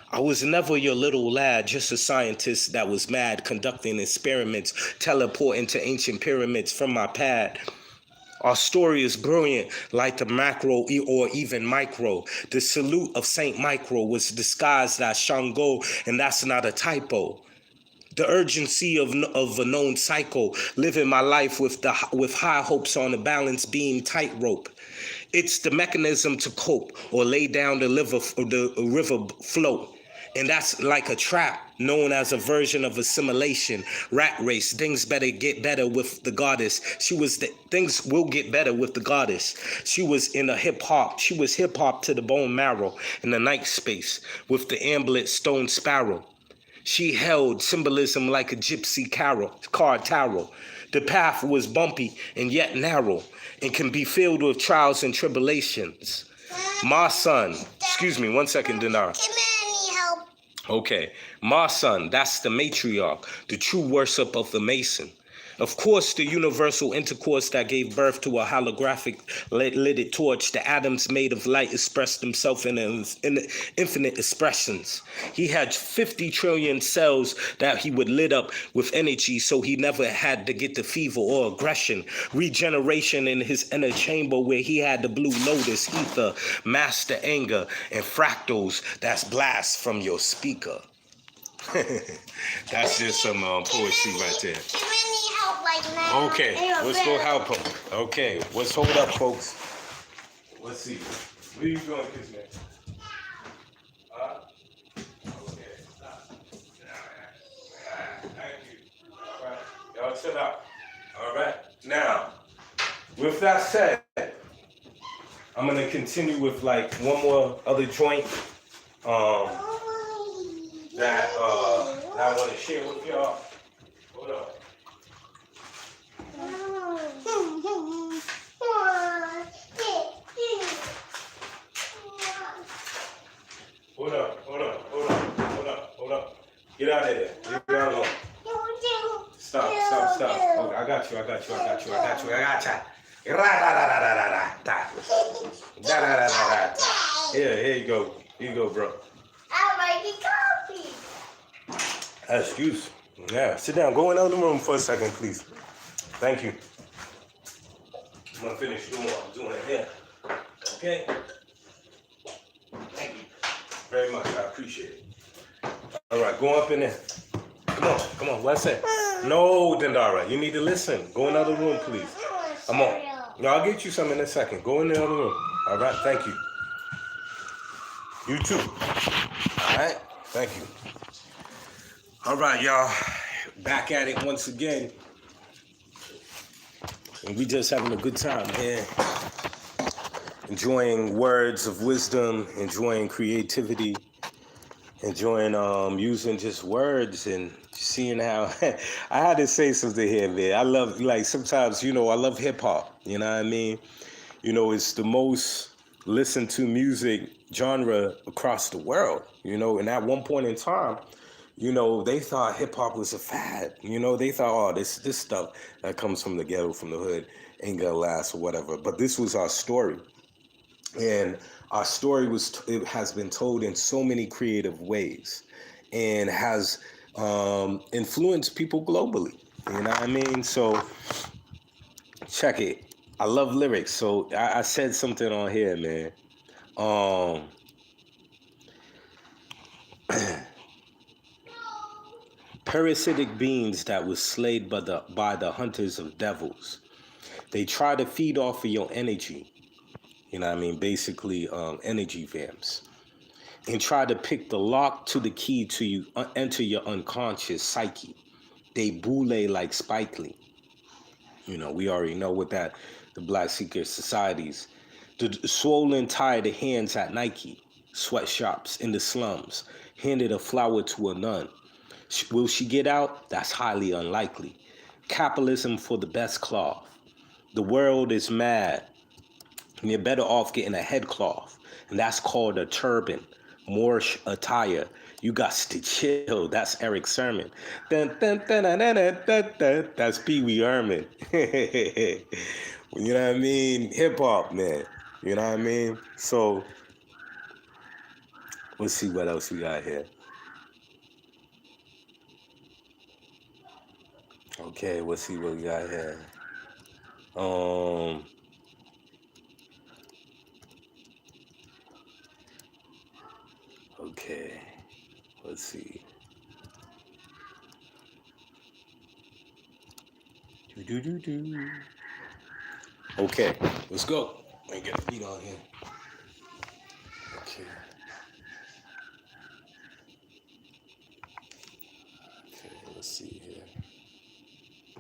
I was never your little lad, just a scientist that was mad, conducting experiments, teleporting to ancient pyramids from my pad. Our story is brilliant, like the macro or even micro. The salute of Saint Micro was disguised as Shango, and that's not a typo. The urgency of a known cycle, living my life with high hopes on a balance beam tightrope. It's the mechanism to cope or lay down the river float. And that's like a trap known as a version of assimilation, rat race. Things better get better with the goddess. Things will get better with the goddess. She was in a hip hop. She was hip hop to the bone marrow in the night space with the amblet stone sparrow. She held symbolism like a gypsy card tarot. The path was bumpy and yet narrow and can be filled with trials and tribulations. My son, excuse me, 1 second, Dinar. Okay, my son, that's the matriarch, the true worship of the Mason. Of course, the universal intercourse that gave birth to a holographic lit torch, the atoms made of light expressed themselves in infinite expressions. He had 50 trillion cells that he would lit up with energy, so he never had to get the fever or aggression. Regeneration in his inner chamber where he had the blue lotus, ether, master anger, and fractals that's blast from your speaker. That's just some poetry right there. Okay, let's go help him. Okay, let's hold up, folks. Let's see. Where are you going, kids, man? Okay, stop. Thank you. All right, y'all chill out. All right, now, with that said, I'm going to continue with like one more other joint that I want to share with y'all. Hold on. Hold up. Get out of there. Get out of there. Stop. Okay, I got you. Here you go. Here you go, bro. I like coffee. Excuse. Yeah, sit down. Go in the other room for a second, please. Thank you. I'm gonna finish doing what I'm doing here. Okay? Thank you very much. I appreciate it. All right, go up in there. Come on. What's that? No, Dendara, you need to listen. Go in the other room, please. Come on. No, I'll get you some in a second. Go in the other room. All right, thank you. You too. All right, thank you. All right, y'all. Back at it once again. And we just having a good time here. Enjoying words of wisdom, enjoying creativity, enjoying using just words and seeing how I had to say something here, man. I love, like, sometimes, I love hip hop. You know what I mean? It's the most listened to music genre across the world. And at one point in time, they thought hip hop was a fad. They thought, this stuff that comes from the ghetto, from the hood, ain't gonna last or whatever. But this was our story. And our story has been told in so many creative ways and has influenced people globally. You know what I mean? So check it. I love lyrics. So I said something on here, man. Parasitic beings that was slayed by the hunters of devils. They try to feed off of your energy. You know what I mean? Basically, energy vamps. And try to pick the lock to the key to you enter your unconscious psyche. They boule like Spike Lee. You know, we already know what that, the Black Secret Societies. The swollen tired hands at Nike, sweatshops in the slums, handed a flower to a nun. Will she get out? That's highly unlikely. Capitalism for the best cloth. The world is mad, and you're better off getting a headcloth, and that's called a turban. Moorish attire. You got to chill. That's Eric Sermon. Dun, dun, dun, dun, dun, dun, dun, dun. That's Pee Wee Herman. You know what I mean? Hip hop, man. You know what I mean? So, let's see what else we got here. Okay, let's see what we got here. Okay, let's see. Do. Okay, let's go. Let me get a beat on here. Okay. Okay, let's see here.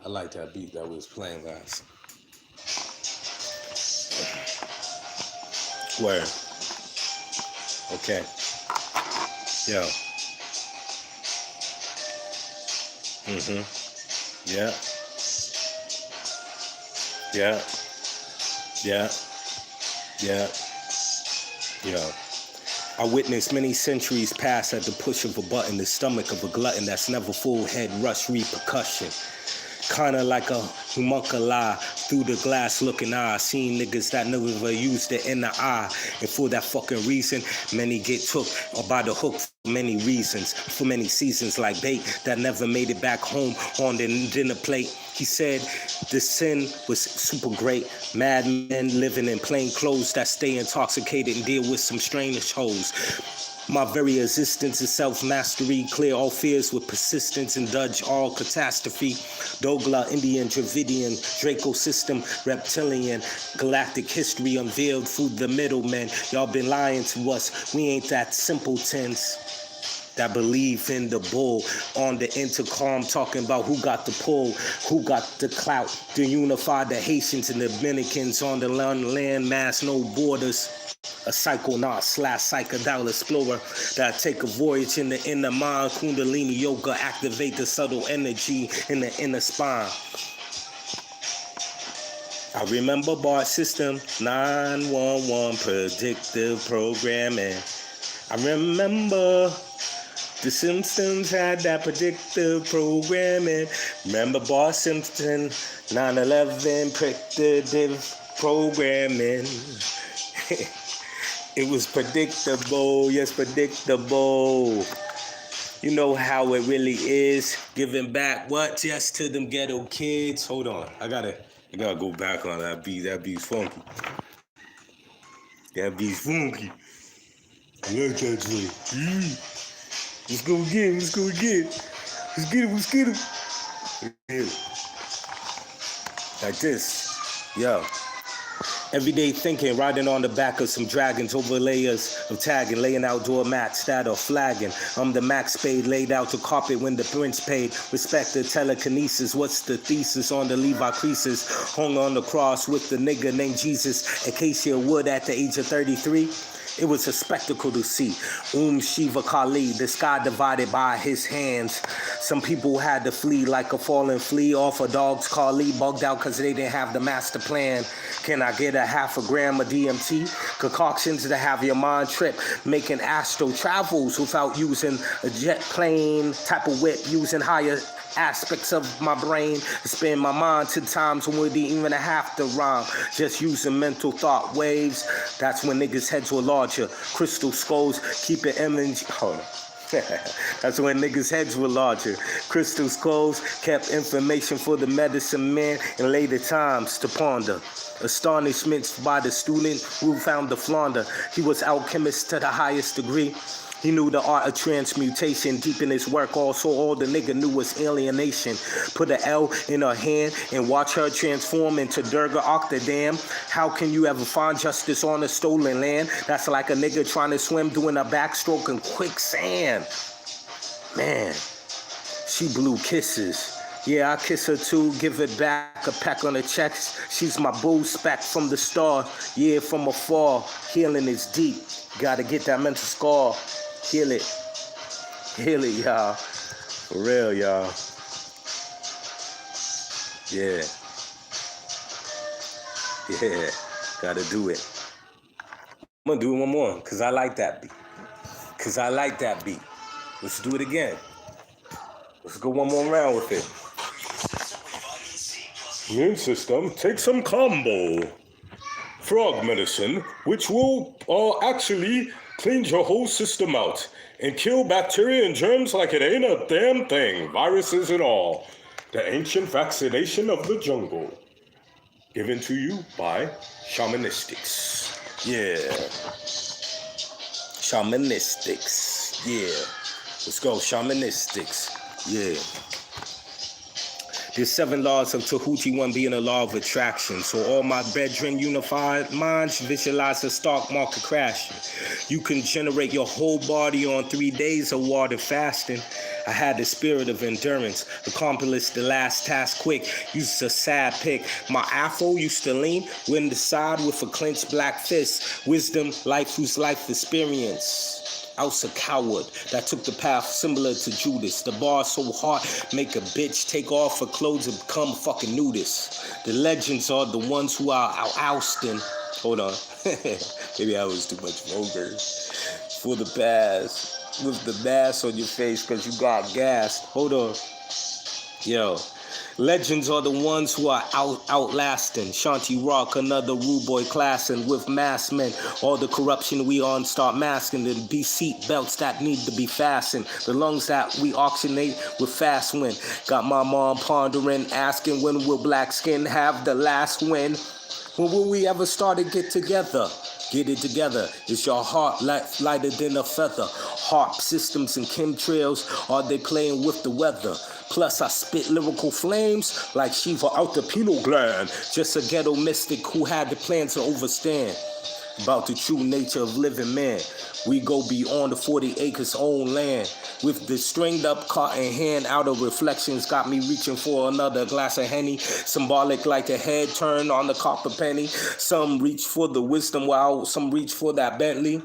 I like that beat that was playing last. Where? Okay. Yo. Yeah. Yeah. Yeah. Yeah. Yo. I witnessed many centuries pass at the push of a button, the stomach of a glutton that's never full head rush repercussion. Kinda like a homunculi through the glass looking eye. Seen niggas that never used the inner eye. And for that fucking reason, many get took by the hook for many reasons. For many seasons like bait that never made it back home on the dinner plate. He said the sin was super great. Mad men living in plain clothes that stay intoxicated and deal with some strange hoes. My very existence is self-mastery. Clear all fears with persistence and dodge all catastrophe. Dogla, Indian, Dravidian, Draco system, reptilian, galactic history unveiled through the middlemen. Y'all been lying to us. We ain't that simpletons that believe in the bull. On the intercom talking about who got the pull, who got the clout. To unify the Haitians and the Dominicans on the land mass, no borders. A psychonaut / psychedelic explorer that take a voyage in the inner mind. Kundalini yoga activate the subtle energy in the inner spine. I remember bar system 911 predictive programming. I remember the Simpsons had that predictive programming. Remember Bart Simpson 9/11 predictive programming. It was predictable, yes, predictable. You know how it really is. Giving back what? Just to them ghetto kids. Hold on. I gotta go back on that beat. That beat's funky. That beat's funky. I like that joint. Let's go again. Let's get him. Like this. Yo. Everyday thinking, riding on the back of some dragons, over layers of tagging, laying out doormats that are flagging. I'm the Max Spade, laid out the carpet when the prince paid. Respect the telekinesis, what's the thesis on the Levi creases? Hung on the cross with the nigga named Jesus. Acacia wood at the age of 33. It was a spectacle to see. Shiva Kali, the sky divided by his hands. Some people had to flee like a fallen flea off a dog's Kali, bugged out because they didn't have the master plan. Can I get a half a gram of DMT? Concoctions to have your mind trip, making astral travels without using a jet plane type of whip, using higher aspects of my brain, spend my mind to times when we didn't even have to rhyme, just using mental thought waves. That's when niggas' heads were larger. Crystal skulls keep an image. Hold on. That's when niggas' heads were larger. Crystal skulls kept information for the medicine man in later times to ponder. Astonishments by the student who found the flounder. He was alchemist to the highest degree. He knew the art of transmutation deep in his work. Also, all the nigga knew was alienation. Put an L in her hand and watch her transform into Durga Octodam. How can you ever find justice on a stolen land? That's like a nigga trying to swim doing a backstroke in quicksand. Man, she blew kisses. Yeah, I kiss her too, give it back, a peck on the chest. She's my boo, back from the start. Yeah, from afar, healing is deep. Gotta get that mental scar. Heal it, y'all. For real, y'all. Yeah. Yeah, gotta do it. I'm gonna do it one more, cause I like that beat. Let's do it again. Let's go one more round with it. Immune system, take some combo. Frog medicine, which will actually clean your whole system out and kill bacteria and germs like it ain't a damn thing, viruses and all. The ancient vaccination of the jungle. Given to you by Shamanistics. Yeah. Shamanistics. Yeah. Let's go, Shamanistics. Yeah. There's 7 laws of Tahuti, one being a law of attraction. So all my brethren unified minds visualize the stock market crashing. You can generate your whole body on 3 days of water fasting. I had the spirit of endurance, accomplished the last task quick, used a sad pick. My afro used to lean, win the side with a clenched black fist. Wisdom, life whose life experience. I was a coward that took the path similar to Judas. The bar so hard, make a bitch take off her clothes and become a fucking nudist. The legends are the ones who are ousting. Hold on. Maybe I was too much vulgar. For the past, with the mask on your face because you got gassed. Hold on. Yo. Legends are the ones who are outlasting. Shanti Rock, another rude boy classing with masked men. All the corruption we on start masking. The be seat belts that need to be fastened. The lungs that we auctionate with fast wind. Got my mom pondering, asking when will black skin have the last win? When will we ever start to get together? Get it together. Is your heart lighter than a feather? Harp systems and chemtrails, are they playing with the weather? Plus I spit lyrical flames like Shiva out the pineal gland. Just a ghetto mystic who had the plan to overstand. About the true nature of living man. We go beyond the 40 acres own land. With the stringed up cotton hand out of reflections got me reaching for another glass of Henny. Symbolic like a head turn on the copper penny. Some reach for the wisdom while some reach for that Bentley.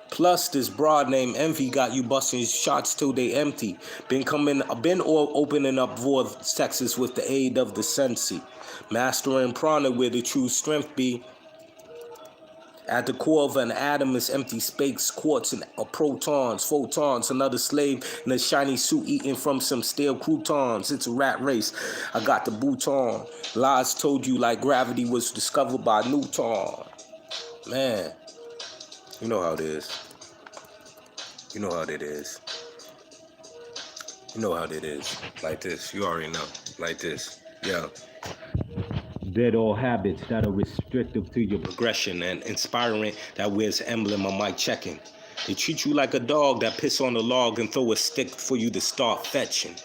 Plus, this broad named Envy got you busting shots till they empty. Been opening up vortexes with the aid of the sensi. Mastering prana where the true strength be. At the core of an atom is empty space, quartz and protons, photons, another slave in a shiny suit eating from some stale croutons. It's a rat race. I got the boot on. Lies told you like gravity was discovered by Newton. Man. You know how it is. You know how it is. You know how it is. Like this. You already know. Like this. Yeah. Dead old habits that are restrictive to your progression and inspiring that wears emblem of my checking. They treat you like a dog that piss on the log and throw a stick for you to start fetching.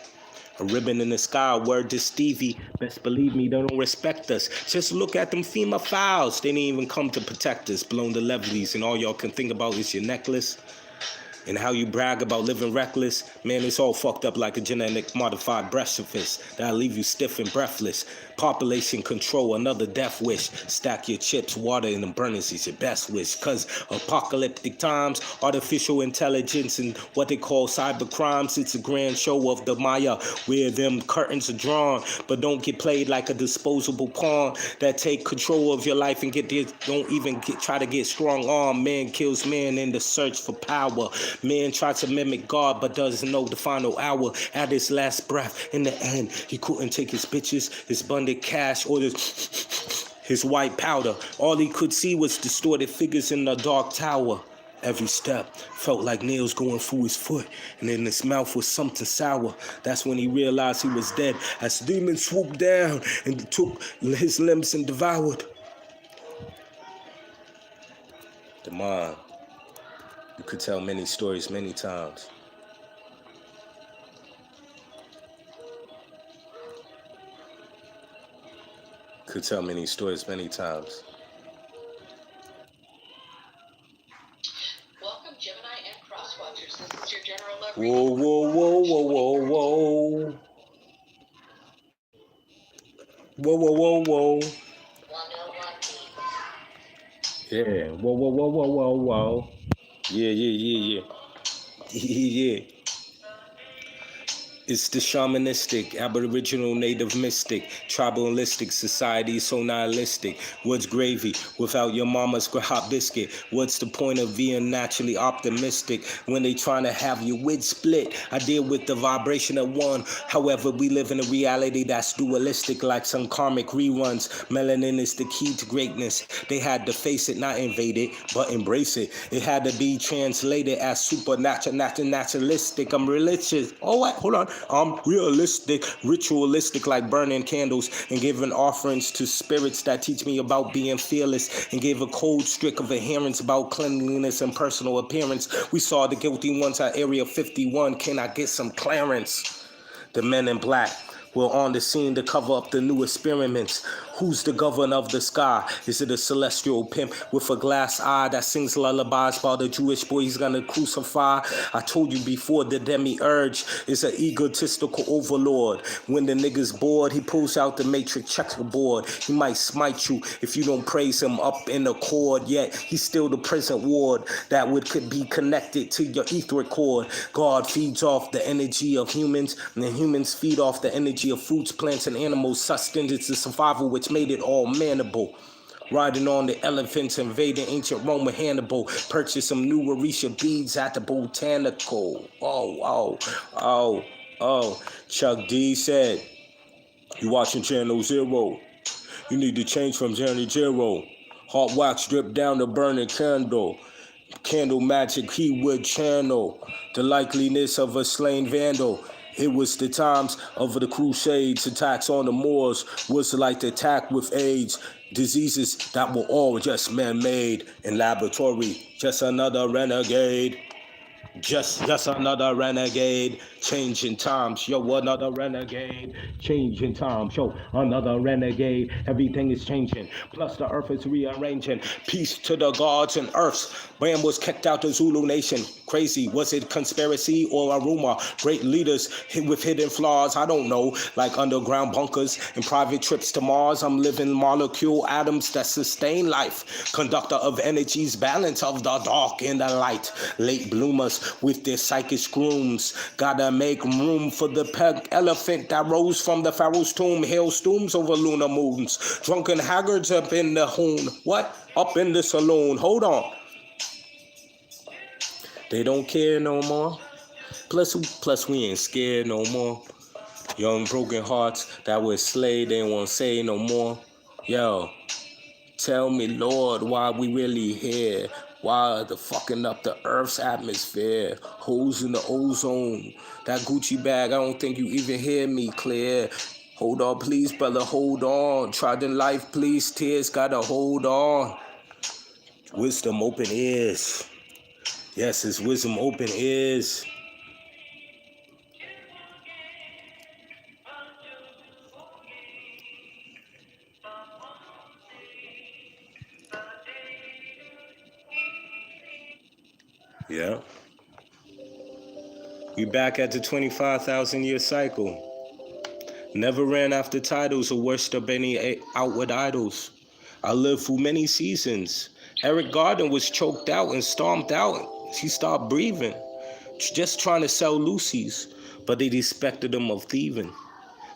A ribbon in the sky, word to Stevie. Best believe me, they don't respect us. Just look at them FEMA files. They didn't even come to protect us. Blown the levities, and all y'all can think about is your necklace. And how you brag about living reckless. Man, it's all fucked up like a genetic modified breakfast that'll leave you stiff and breathless. Population control, another death wish. Stack your chips, water in the burners is your best wish. Cause apocalyptic times, artificial intelligence, and what they call cyber crimes. It's a grand show of the Maya where them curtains are drawn, but don't get played like a disposable pawn that take control of your life and try to get strong arm. Man kills man in the search for power. Man tries to mimic God but doesn't know the final hour. At his last breath, in the end, he couldn't take his bitches, his abundant cash, or his white powder. All he could see was distorted figures in the dark tower. Every step felt like nails going through his foot, and in his mouth was something sour. That's when he realized he was dead, as demons swooped down and took his limbs and devoured. The mind. You could tell many stories many times. Could tell many stories many times. Welcome, Gemini and Crosswatchers. This is your general love Whoa, reading. whoa, whoa, whoa, whoa, whoa. Whoa, whoa, whoa, whoa. 101 Yeah. Whoa, whoa, whoa, whoa, whoa, whoa. Yeah, yeah, yeah, yeah. Yeah. It's the shamanistic, aboriginal, native mystic, tribalistic society so nihilistic. What's gravy without your mama's hot biscuit? What's the point of being naturally optimistic when they trying to have your wit split? I deal with the vibration of one. However, we live in a reality that's dualistic, like some karmic reruns. Melanin is the key to greatness. They had to face it, not invade it, but embrace it. It had to be translated as supernatural, naturalistic. I'm religious. Oh, wait, hold on. I'm realistic, ritualistic, like burning candles and giving offerings to spirits that teach me about being fearless, and gave a cold streak of adherence about cleanliness and personal appearance. We saw the guilty ones at Area 51. Can I get some clearance? The men in black were on the scene to cover up the new experiments. Who's the governor of the sky? Is it a celestial pimp with a glass eye that sings lullabies about the Jewish boy he's gonna crucify? I told you before, the demiurge is an egotistical overlord. When the nigga's bored, he pulls out the matrix checkerboard. He might smite you if you don't praise him up in the chord, yet he's still the present ward that could be connected to your etheric cord. God feeds off the energy of humans, and then humans feed off the energy of fruits, plants, and animals. Sustenance is survival, which made it all manable. Riding on the elephants, invading ancient Rome with Hannibal. Purchased some new Orisha beads at the botanical. Oh. Chuck D said, you watching Channel Zero. You need to change from Channel Zero. Hot wax drip down the burning candle. Candle magic he would channel. The likeliness of a slain vandal. It was the times of the Crusades. Attacks on the Moors was like the attack with AIDS. Diseases that were all just man-made in laboratory. Just another renegade. Just another renegade. Changing times, yo, another renegade. Changing times, yo, another renegade. Everything is changing, plus the earth is rearranging. Peace to the gods and earths. Bam was kicked out the Zulu nation. Crazy, was it conspiracy or a rumor? Great leaders with hidden flaws, I don't know. Like underground bunkers and private trips to Mars. I'm living molecule atoms that sustain life. Conductor of energies, balance of the dark and the light. Late bloomers with their psychic grooms. Gotta make room for the peg elephant that rose from the pharaoh's tomb. Hailstorms over lunar moons. Drunken haggards up in the hoon. What? Up in the saloon. Hold on. They don't care no more. Plus we ain't scared no more. Young broken hearts that were slayed, they won't say no more. Yo, tell me, Lord, why we really here? Why the fucking up the earth's atmosphere? Holes in the ozone. That Gucci bag, I don't think you even hear me clear. Hold on, please, brother, hold on. Tried in life, please, tears, gotta hold on. Wisdom, open ears. Yes, it's wisdom, open ears. Yeah. We back at the 25,000 year cycle. Never ran after titles or worshipped any outward idols. I lived through many seasons. Eric Garden was choked out and stomped out. He stopped breathing. Just trying to sell Lucy's, but they suspected him of thieving.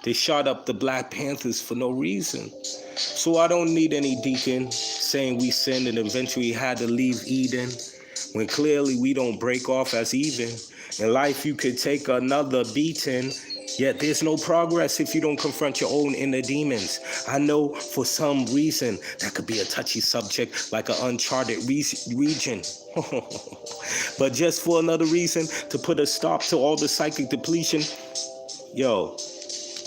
They shot up the Black Panthers for no reason. So I don't need any deacon saying we sinned and eventually had to leave Eden, when clearly we don't break off as even. In life you could take another beating Yet there's no progress if you don't confront your own inner demons. I know for some reason that could be a touchy subject, like an uncharted region. But just for another reason to put a stop to all the psychic depletion, yo,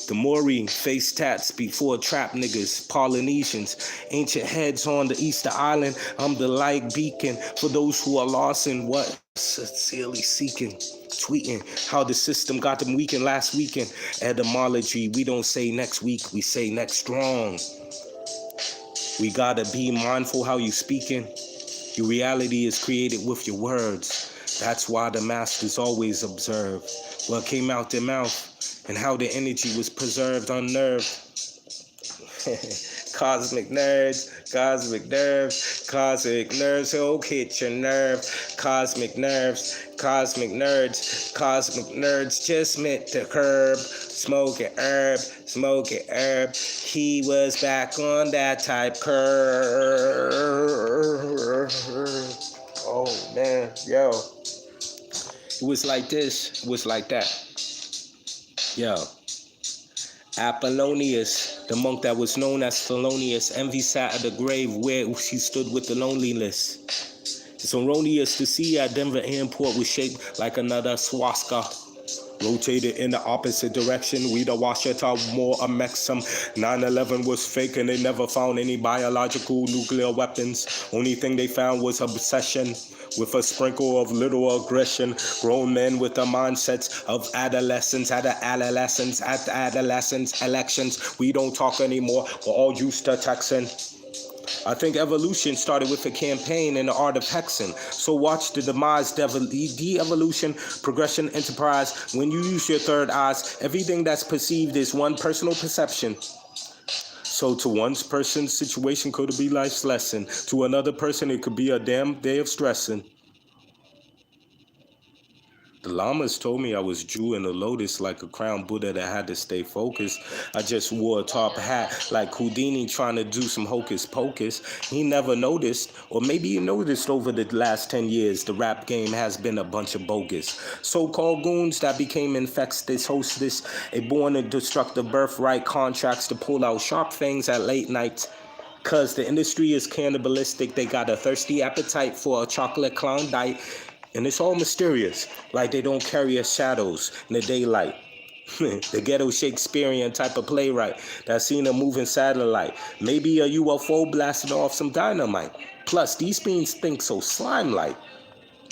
the Maori face tats before trap niggas, Polynesians, ancient heads on the Easter Island. I'm the light beacon for those who are lost in what sincerely seeking. Tweeting how the system got them weakened last weekend. Etymology, we don't say next week, we say next strong. We gotta be mindful how you speaking. Your reality is created with your words. That's why the masters always observe what came out their mouth and how the energy was preserved, unnerved. Cosmic nerds, cosmic nerves, cosmic nerves, oh, hit your nerve. Cosmic nerves, cosmic nerds, cosmic nerds just meant to curb. Smoking herb, smoking herb. He was back on that type curve. Oh man, yo. It was like this, it was like that. Yo. Apollonius, the monk that was known as Thelonious, envy sat at the grave where she stood with the loneliness. It's erroneous to see at Denver airport was shaped like another swastika. Rotated in the opposite direction, we the Washita more a Mexum. 9/11 was fake and they never found any biological nuclear weapons. Only thing they found was obsession with a sprinkle of little aggression. Grown men with the mindsets of adolescents, at adolescents, elections. We don't talk anymore, we're all used to texting. I think evolution started with a campaign in the art of hexing. So watch the demise, de-evolution, progression, enterprise. When you use your third eyes, everything that's perceived is one personal perception. So to one person's situation could be life's lesson. To another person, it could be a damn day of stressing. The llamas told me I was Jew in a lotus like a crown Buddha that had to stay focused. I just wore a top hat like Houdini trying to do some hocus pocus. He never noticed, or maybe he noticed over the last 10 years, the rap game has been a bunch of bogus. So-called goons that became infectious hostess, a born and destructive birthright contracts to pull out sharp things at late night. Cause the industry is cannibalistic, they got a thirsty appetite for a chocolate clown diet. And it's all mysterious, like they don't carry us shadows in the daylight. The ghetto Shakespearean type of playwright that's seen a moving satellite. Maybe a UFO blasted off some dynamite. Plus, these beings think so slime-like.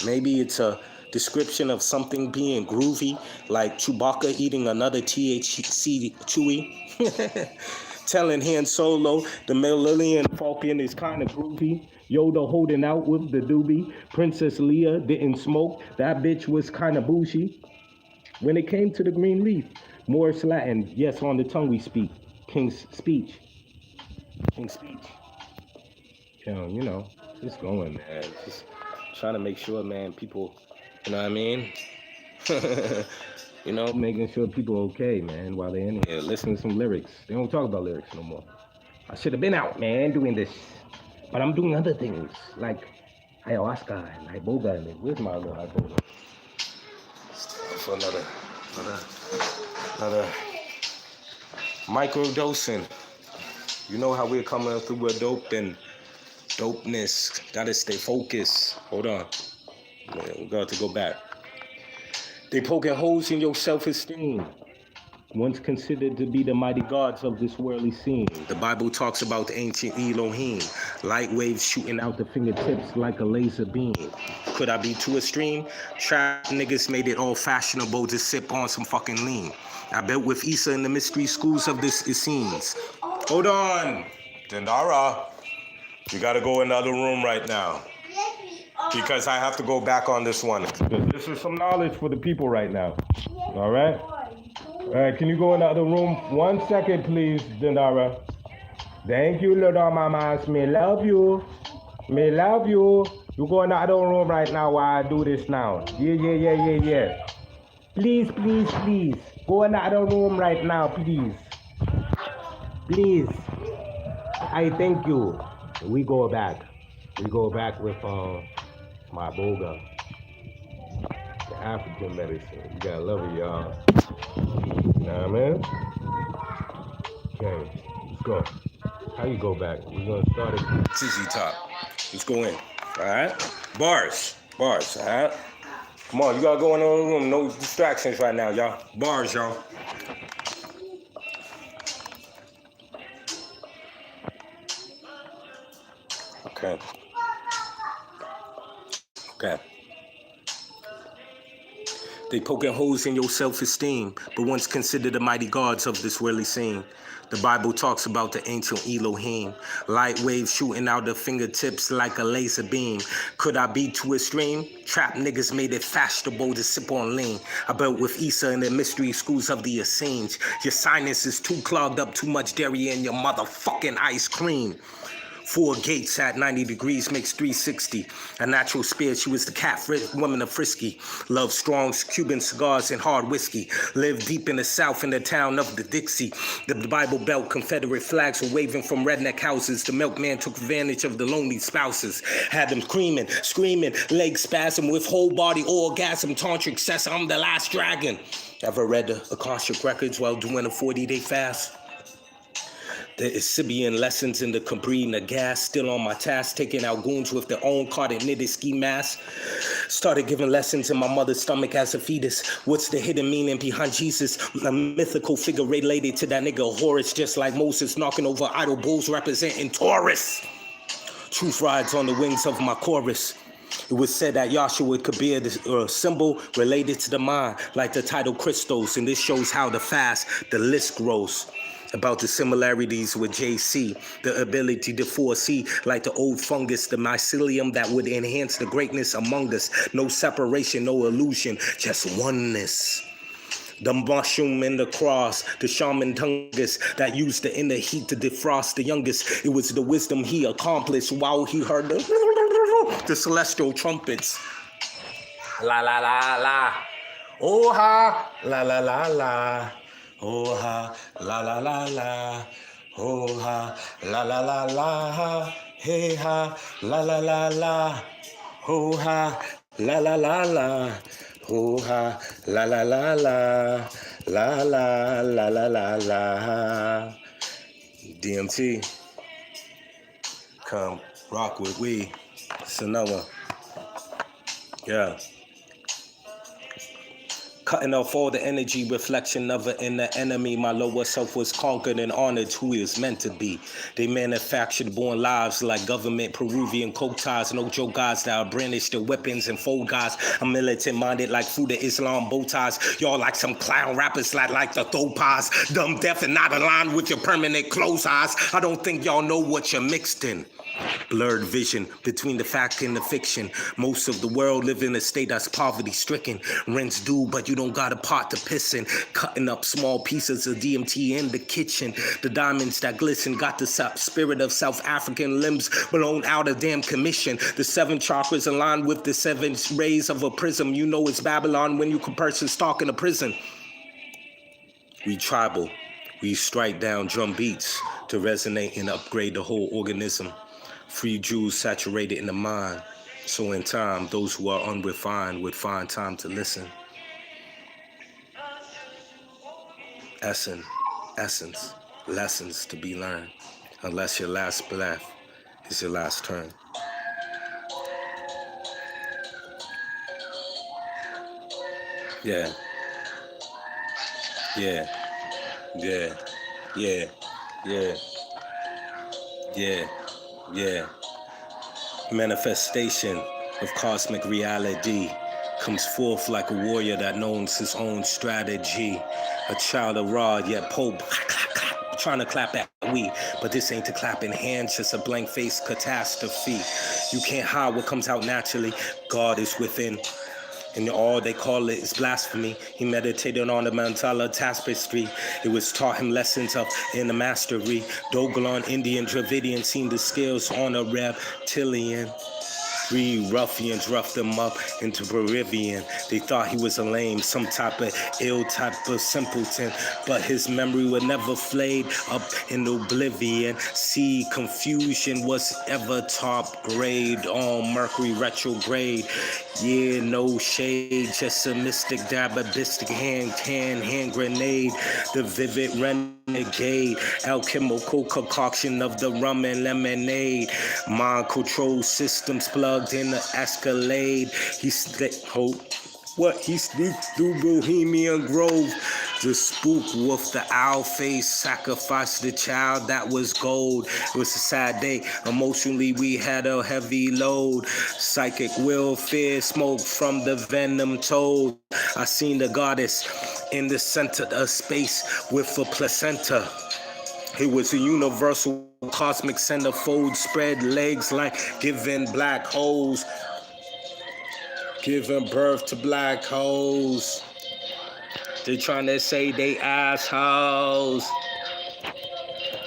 Maybe it's a description of something being groovy, like Chewbacca eating another THC Chewie. Telling Han Solo the Millennium Falcon is kind of groovy. Yoda holding out with the doobie. Princess Leia didn't smoke. That bitch was kind of bougie. When it came to the green leaf, Morris Latin, yes, on the tongue we speak. King's speech. King's speech. You know, just going, man. Just trying to make sure, man, people, you know what I mean? You know, making sure people are okay, man, while they're in here. Listening to some lyrics. They don't talk about lyrics no more. I should have been out, man, doing this. But I'm doing other things, like ayahuasca and Iboga. And where's my little Iboga? For another microdosing. You know how we're coming through with dopeness. Gotta stay focused. Hold on. We got to go back. They poking holes in your self-esteem. Once considered to be the mighty gods of this worldly scene. The Bible talks about the ancient Elohim, light waves shooting out the fingertips like a laser beam. Could I be too extreme? Trap niggas made it all fashionable to sip on some fucking lean. I bet with Issa in the mystery schools of this it seems. Hold on, Dendara. You gotta go in the other room right now. Because I have to go back on this one. This is some knowledge for the people right now. All right? All right, can you go in the other room? 1 second, please, Dendara. Thank you, little mamas. Me love you. Me love you. You go in the other room right now while I do this now. Yeah. Please. Go in the other room right now, please. Please. I thank you. We go back. We go back with my Iboga. African medicine. You gotta love it, y'all. Nah, man. Okay, let's go. How you go back? We're gonna start it. Tizzy top. Let's go in. All right. Bars. All right. Come on, you gotta go in the room. No distractions right now, y'all. Bars, y'all. Okay. They poking holes in your self-esteem, but once considered the mighty gods of this worldly scene. The Bible talks about the ancient Elohim, light waves shooting out the fingertips like a laser beam. Could I be too extreme? Trap niggas made it fashionable to sip on lean. I built with Issa in the mystery schools of the Essenes. Your sinus is too clogged up, too much dairy in your motherfucking ice cream. 4 gates at 90 degrees makes 360. A natural spirit, she was the cat woman of Frisky. Loved strong Cuban cigars and hard whiskey. Lived deep in the south in the town of the Dixie. The Bible Belt Confederate flags were waving from redneck houses. The milkman took advantage of the lonely spouses. Had them screaming, leg spasm with whole body orgasm. Tantric cess, I'm the last dragon. Ever read the Akashic Records while doing a 40-day fast? The Isibian lessons in the Cabri Nagas, still on my task, taking out goons with their own carded knitted ski masks. Started giving lessons in my mother's stomach as a fetus. What's the hidden meaning behind Jesus? A mythical figure related to that nigga Horus, just like Moses knocking over idol bulls representing Taurus. Truth rides on the wings of my chorus. It was said that Yahshua could be a symbol related to the mind, like the title Christos, and this shows how the fast, the list grows. About the similarities with JC, the ability to foresee, like the old fungus, the mycelium that would enhance the greatness among us. No separation, no illusion, just oneness. The mushroom in the cross, the shaman tungus that used the inner heat to defrost the youngest. It was the wisdom he accomplished while he heard the celestial trumpets. La la la la, oh ha, la la la la. Oh ha, la la la la, oh ha, la la la la, hey ha, la la la la, oh ha, la la la la, oh ha, la la la la, la la la la la la. DMT, come rock with we. It's another one. Yeah. Cutting off all the energy, reflection of an inner enemy. My lower self was conquered and honored who he was meant to be. They manufactured born lives like government Peruvian coke ties. No joke guys that brandish their weapons and fold guys. I'm militant minded like food of Islam bow ties. Y'all like some clown rappers like the Thopas. Dumb, deaf, and not aligned with your permanent closed eyes. I don't think y'all know what you're mixed in. Blurred vision between the fact and the fiction. Most of the world live in a state that's poverty stricken. Rent's due, but you don't got a pot to piss in. Cutting up small pieces of DMT in the kitchen. The diamonds that glisten got the spirit of South African limbs blown out of damn commission. The 7 chakras aligned with the 7 rays of a prism. You know it's Babylon when you can person stalk in a prison. We tribal. We strike down drum beats to resonate and upgrade the whole organism. Free Jews saturated in the mind. So in time, those who are unrefined would find time to listen. Essence, lessons to be learned. Unless your last breath is your last turn. Yeah. Yeah. Yeah. Yeah. Yeah. Yeah. Yeah. Manifestation of cosmic reality comes forth like a warrior that knows his own strategy. A child of Ra, yet Pope trying to clap at we, but this ain't the clapping hands, just a blank face catastrophe. You can't hide what comes out naturally. God is within. And all they call it is blasphemy. He meditated on the Mandala tapestry. It was taught him lessons of inner mastery. Dogon, Indian, Dravidian, seen the scales on a reptilian. 3 ruffians roughed him up into Peruvian. They thought he was a lame, some type of ill type of simpleton, but his memory would never flayed up in oblivion. See, confusion was ever top grade on Mercury retrograde. Yeah, no shade, just a mystic diababistic hand grenade. The vivid renegade, alchemical concoction of the rum and lemonade. Mind control systems plugged in the Escalade. He sneaked through Bohemian Grove. The spook wolf, the owl face, sacrificed the child that was gold. It was a sad day. Emotionally, we had a heavy load. Psychic welfare, smoke from the venom toad. I seen the goddess in the center of space with a placenta. It was a universal cosmic centerfold, spread legs like giving black holes. Giving birth to black holes. They trying to say they assholes.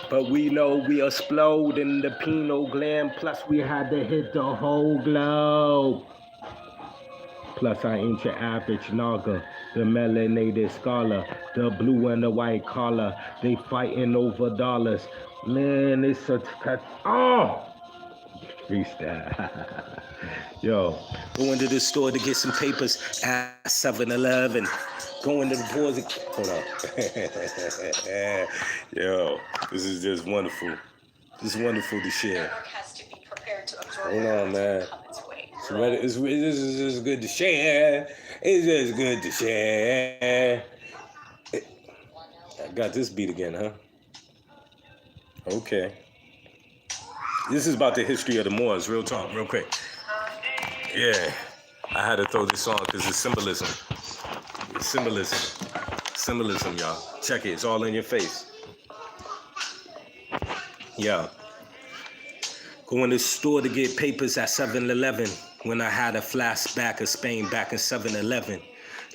But we know we explode in the pineal gland. Plus we had to hit the whole globe. Plus I ain't your average naga. The melanated scholar. The blue and the white collar. They fighting over dollars. Man, it's a... Oh! Freestyle. Yo, go into the store to get some papers at 7-Eleven. Go into the pause. Hold on. Yo, this is just wonderful. This is wonderful to share. Has to be prepared to absorb Hold on, man. its weight. This is just good to share. It's just good to share. I got this beat again, huh? Okay. This is about the history of the Moors, real talk, real quick. Yeah, I had to throw this on because it's symbolism. It's symbolism. Symbolism, y'all. Check it, it's all in your face. Yeah. Going to the store to get papers at 7-Eleven when I had a flashback of Spain back in 7-Eleven.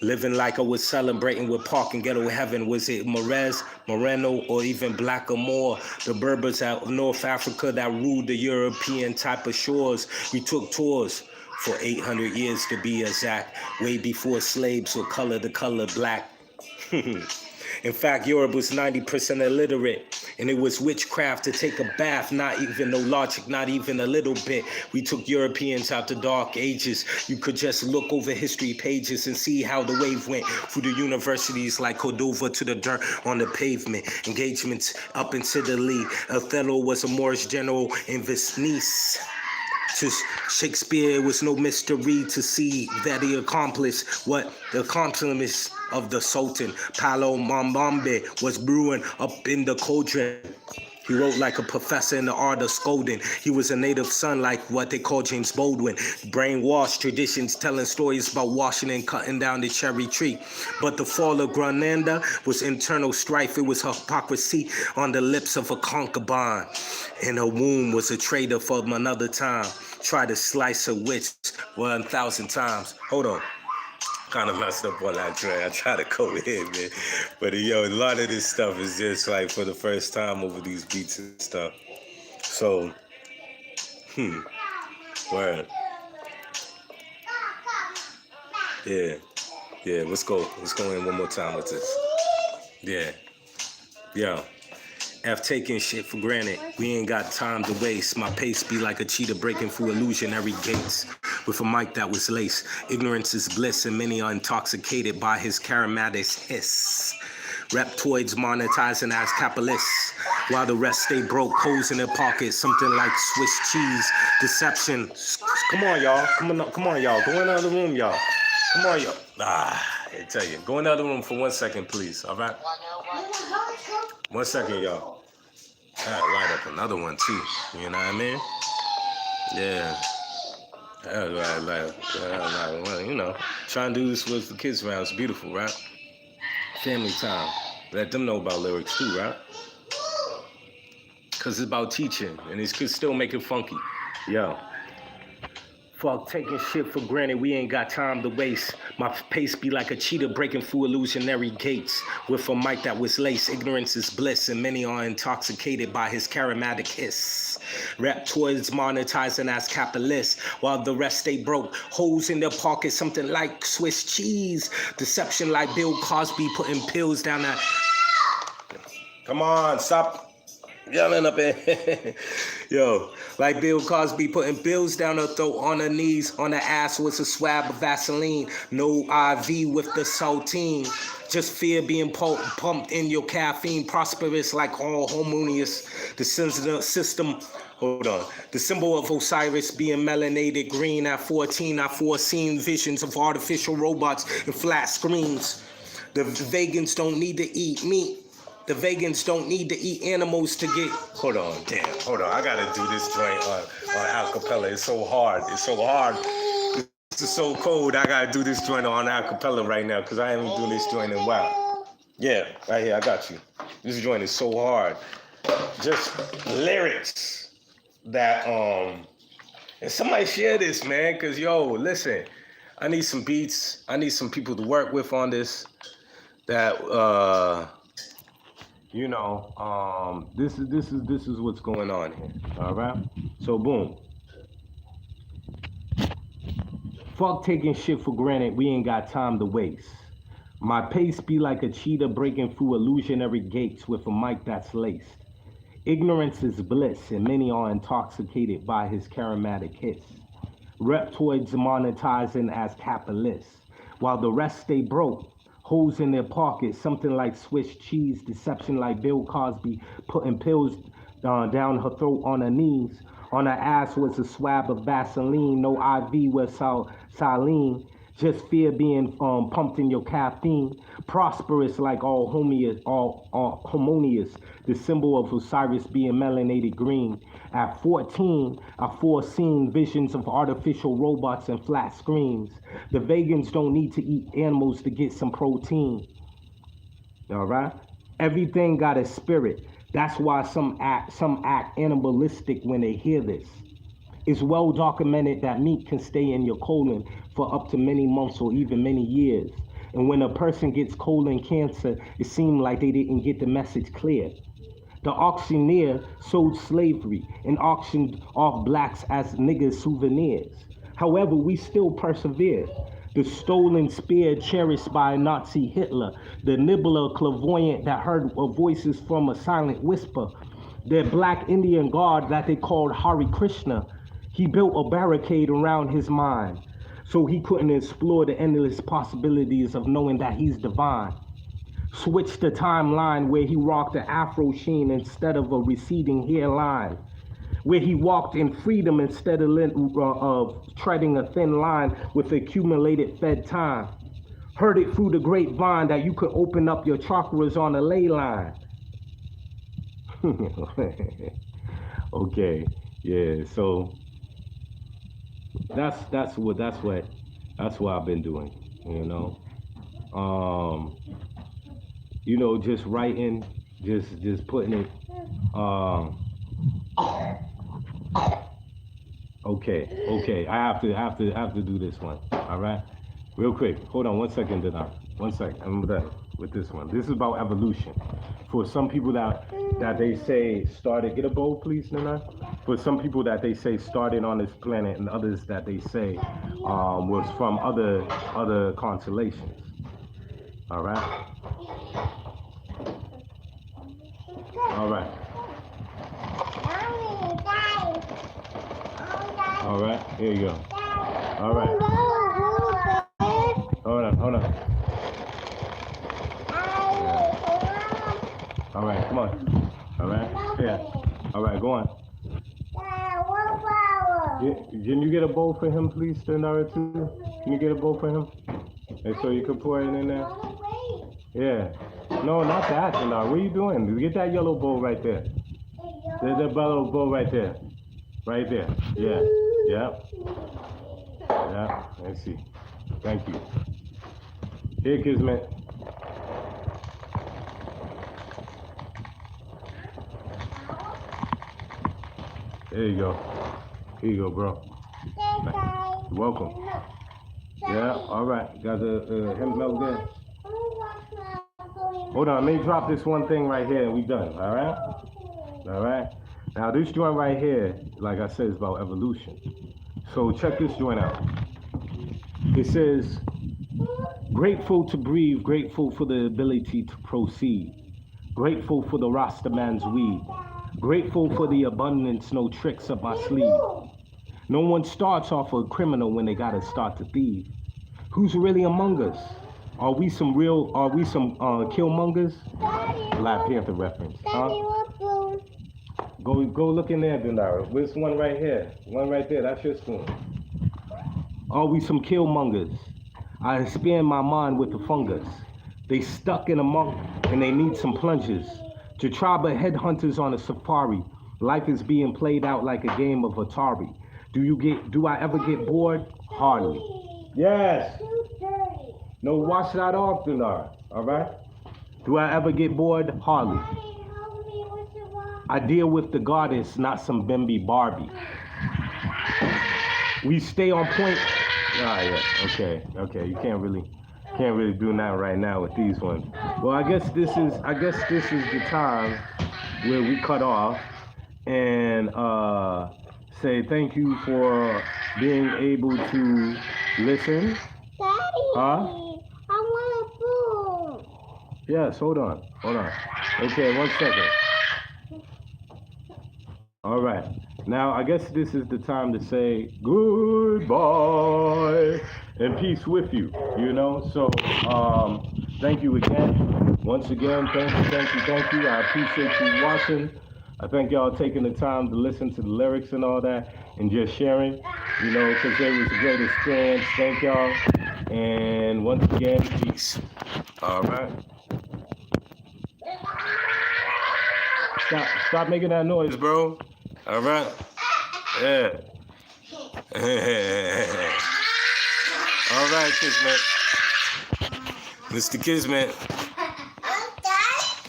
Living like I was celebrating with Park and Ghetto Heaven. Was it Morez, Moreno, or even Black or more? The Berbers out of North Africa that ruled the European type of shores. We took tours for 800 years to be exact, way before slaves were the color black. In fact, Europe was 90% illiterate, and it was witchcraft to take a bath, not even no logic, not even a little bit. We took Europeans out the dark ages. You could just look over history pages and see how the wave went through the universities like Cordova to the dirt on the pavement. Engagements up in Italy. Othello was a Moorish general in Venice. To Shakespeare, it was no mystery to see that he accomplished what the accomplishments of the Sultan. Palo Mambambe was brewing up in the cauldron. He wrote like a professor in the art of scolding. He was a native son like what they call James Baldwin. Brainwashed traditions telling stories about washing and cutting down the cherry tree. But the fall of Granada was internal strife. It was hypocrisy on the lips of a concubine. And her womb was a traitor from another time. Try to slice a witch 1,000 times. Hold on. Kind of messed up on that track. I try to go in, man. But yo, a lot of this stuff is just like for the first time over these beats and stuff. So, word. Yeah. Yeah, let's go. Let's go in one more time with this. Yeah. Yo. F taking shit for granted. We ain't got time to waste. My pace be like a cheetah breaking through illusionary gates. With a mic that was laced. Ignorance is bliss and many are intoxicated by his charismatic hiss. Reptoids monetizing as capitalists. While the rest stay broke, codes in their pockets. Something like Swiss cheese. Deception. Come on, y'all. Come on, y'all. Go in the other room, y'all. Come on, y'all. I tell you. Go in the other room for 1 second, please. All right? 1 second, y'all. I gotta light up another one, too. You know what I mean? Yeah. You know, trying to do this with the kids around. It's beautiful, right? Family time. Let them know about lyrics, too, right? Because it's about teaching, and it could still make it funky. Yo. Fuck taking shit for granted, we ain't got time to waste. My pace be like a cheetah breaking through illusionary gates. With a mic that was laced, ignorance is bliss, and many are intoxicated by his charismatic hiss. Rap towards monetizing as capitalists, while the rest stay broke. Holes in their pockets, something like Swiss cheese. Deception like Bill Cosby putting pills down that. Come on, stop yelling up in. Yo, like Bill Cosby putting bills down her throat, on her knees, on her ass with a swab of Vaseline. No IV with the saltine. Just fear being pumped in your caffeine. Prosperous like all harmonious. The system, hold on. The symbol of Osiris being melanated green. At 14, I foreseen visions of artificial robots and flat screens. The vegans don't need to eat meat. The vegans don't need to eat animals to get. Hold on, I gotta do this joint on acapella. It's so hard. This is so cold. I gotta do this joint on acapella right now because I haven't done this joint in a while. Yeah, right here, I got you. This joint is so hard. Just lyrics that and somebody share this, man, because yo, listen, I need some beats. I need some people to work with on this. That you know, this is what's going on here. All right. So boom. Fuck taking shit for granted. We ain't got time to waste. My pace be like a cheetah breaking through illusionary gates with a mic that's laced. Ignorance is bliss, and many are intoxicated by his charismatic hiss. Reptoids monetizing as capitalists, while the rest stay broke. Holes in their pockets, something like Swiss cheese. Deception like Bill Cosby putting pills down her throat, on her knees. On her ass was a swab of Vaseline. No IV with saline. Just fear being pumped in your caffeine. Prosperous like all harmonious. The symbol of Osiris being melanated green. At 14, I foreseen visions of artificial robots and flat screens. The vegans don't need to eat animals to get some protein. All right? Everything got a spirit. That's why some act animalistic when they hear this. It's well documented that meat can stay in your colon for up to many months or even many years. And when a person gets colon cancer, it seems like they didn't get the message clear. The auctioneer sold slavery and auctioned off blacks as niggas souvenirs. However, we still persevered. The stolen spear cherished by Nazi Hitler, the nibbler clairvoyant that heard voices from a silent whisper, the black Indian god that they called Hare Krishna. He built a barricade around his mind so he couldn't explore the endless possibilities of knowing that he's divine. Switched the timeline where he rocked the afro sheen instead of a receding hairline, where he walked in freedom instead of treading a thin line with accumulated fed time. Heard it through the grapevine that you could open up your chakras on a ley line. Okay, yeah, so that's what I've been doing, you know. You know, just writing, just putting it. Okay. I have to do this one. All right, real quick. Hold on 1 second, Dinar. 1 second. I'm done with this one. This is about evolution. For some people that they say started, get a bowl, please, Dinar. For some people that they say started on this planet, and others that they say was from other constellations. All right. All right. All right, here you go. All right. Hold on. All right, come on. All right, yeah. All right, go on. Can you get a bowl for him, please, Nara, too? Can you get a bowl for him? And so you can pour it in there? Yeah. No, not that, Nara. What are you doing? Get that yellow bowl right there. There's that yellow bowl right there. Right there. Yeah. Yep. Yeah. Let's see. Thank you. Here, Kismet. There you go. Here you go, bro. You're welcome. Yeah, all right. Got the hemp milk there. Hold on, let me drop this one thing right here and we done, all right? All right? Now this joint right here, like I said, is about evolution. So check this joint out. It says, grateful to breathe, grateful for the ability to proceed. Grateful for the Rasta man's weed. Grateful for the abundance, no tricks up my sleeve. No one starts off a criminal when they gotta start to thieve. Who's really among us? Are we some killmongers? Black Panther reference. Huh? Go look in there, Denara. There's one right here. One right there. That's your spoon. Are we some killmongers? I expand my mind with the fungus. They stuck in a monk and they need some plungers. To tribe of headhunters on a safari. Life is being played out like a game of Atari. Do I ever get bored? Hardly. Yes. No, wash that off, Denara. All right? Do I ever get bored? Hardly. I deal with the goddess, not some Bimby Barbie. We stay on point. Ah, yeah. Okay. You can't really do that right now with these ones. Well, I guess this is the time where we cut off and say thank you for being able to listen. Daddy, Huh? I want a spoon. Yes, hold on. Okay, 1 second. All right. Now, I guess this is the time to say goodbye and peace with you, you know? So, thank you again. Once again, thank you. I appreciate you watching. I thank y'all taking the time to listen to the lyrics and all that and just sharing, you know, because it was a great experience. Thank y'all. And once again, peace. All right. Stop making that noise, bro. All right. Yeah. All right, Kismet. Mr. Kismet.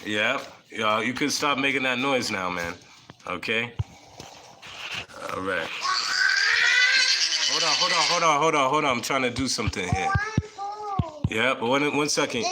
Yeah. Y'all, you could stop making that noise now, man. Okay. All right. Hold on. I'm trying to do something here. Yeah, but one second.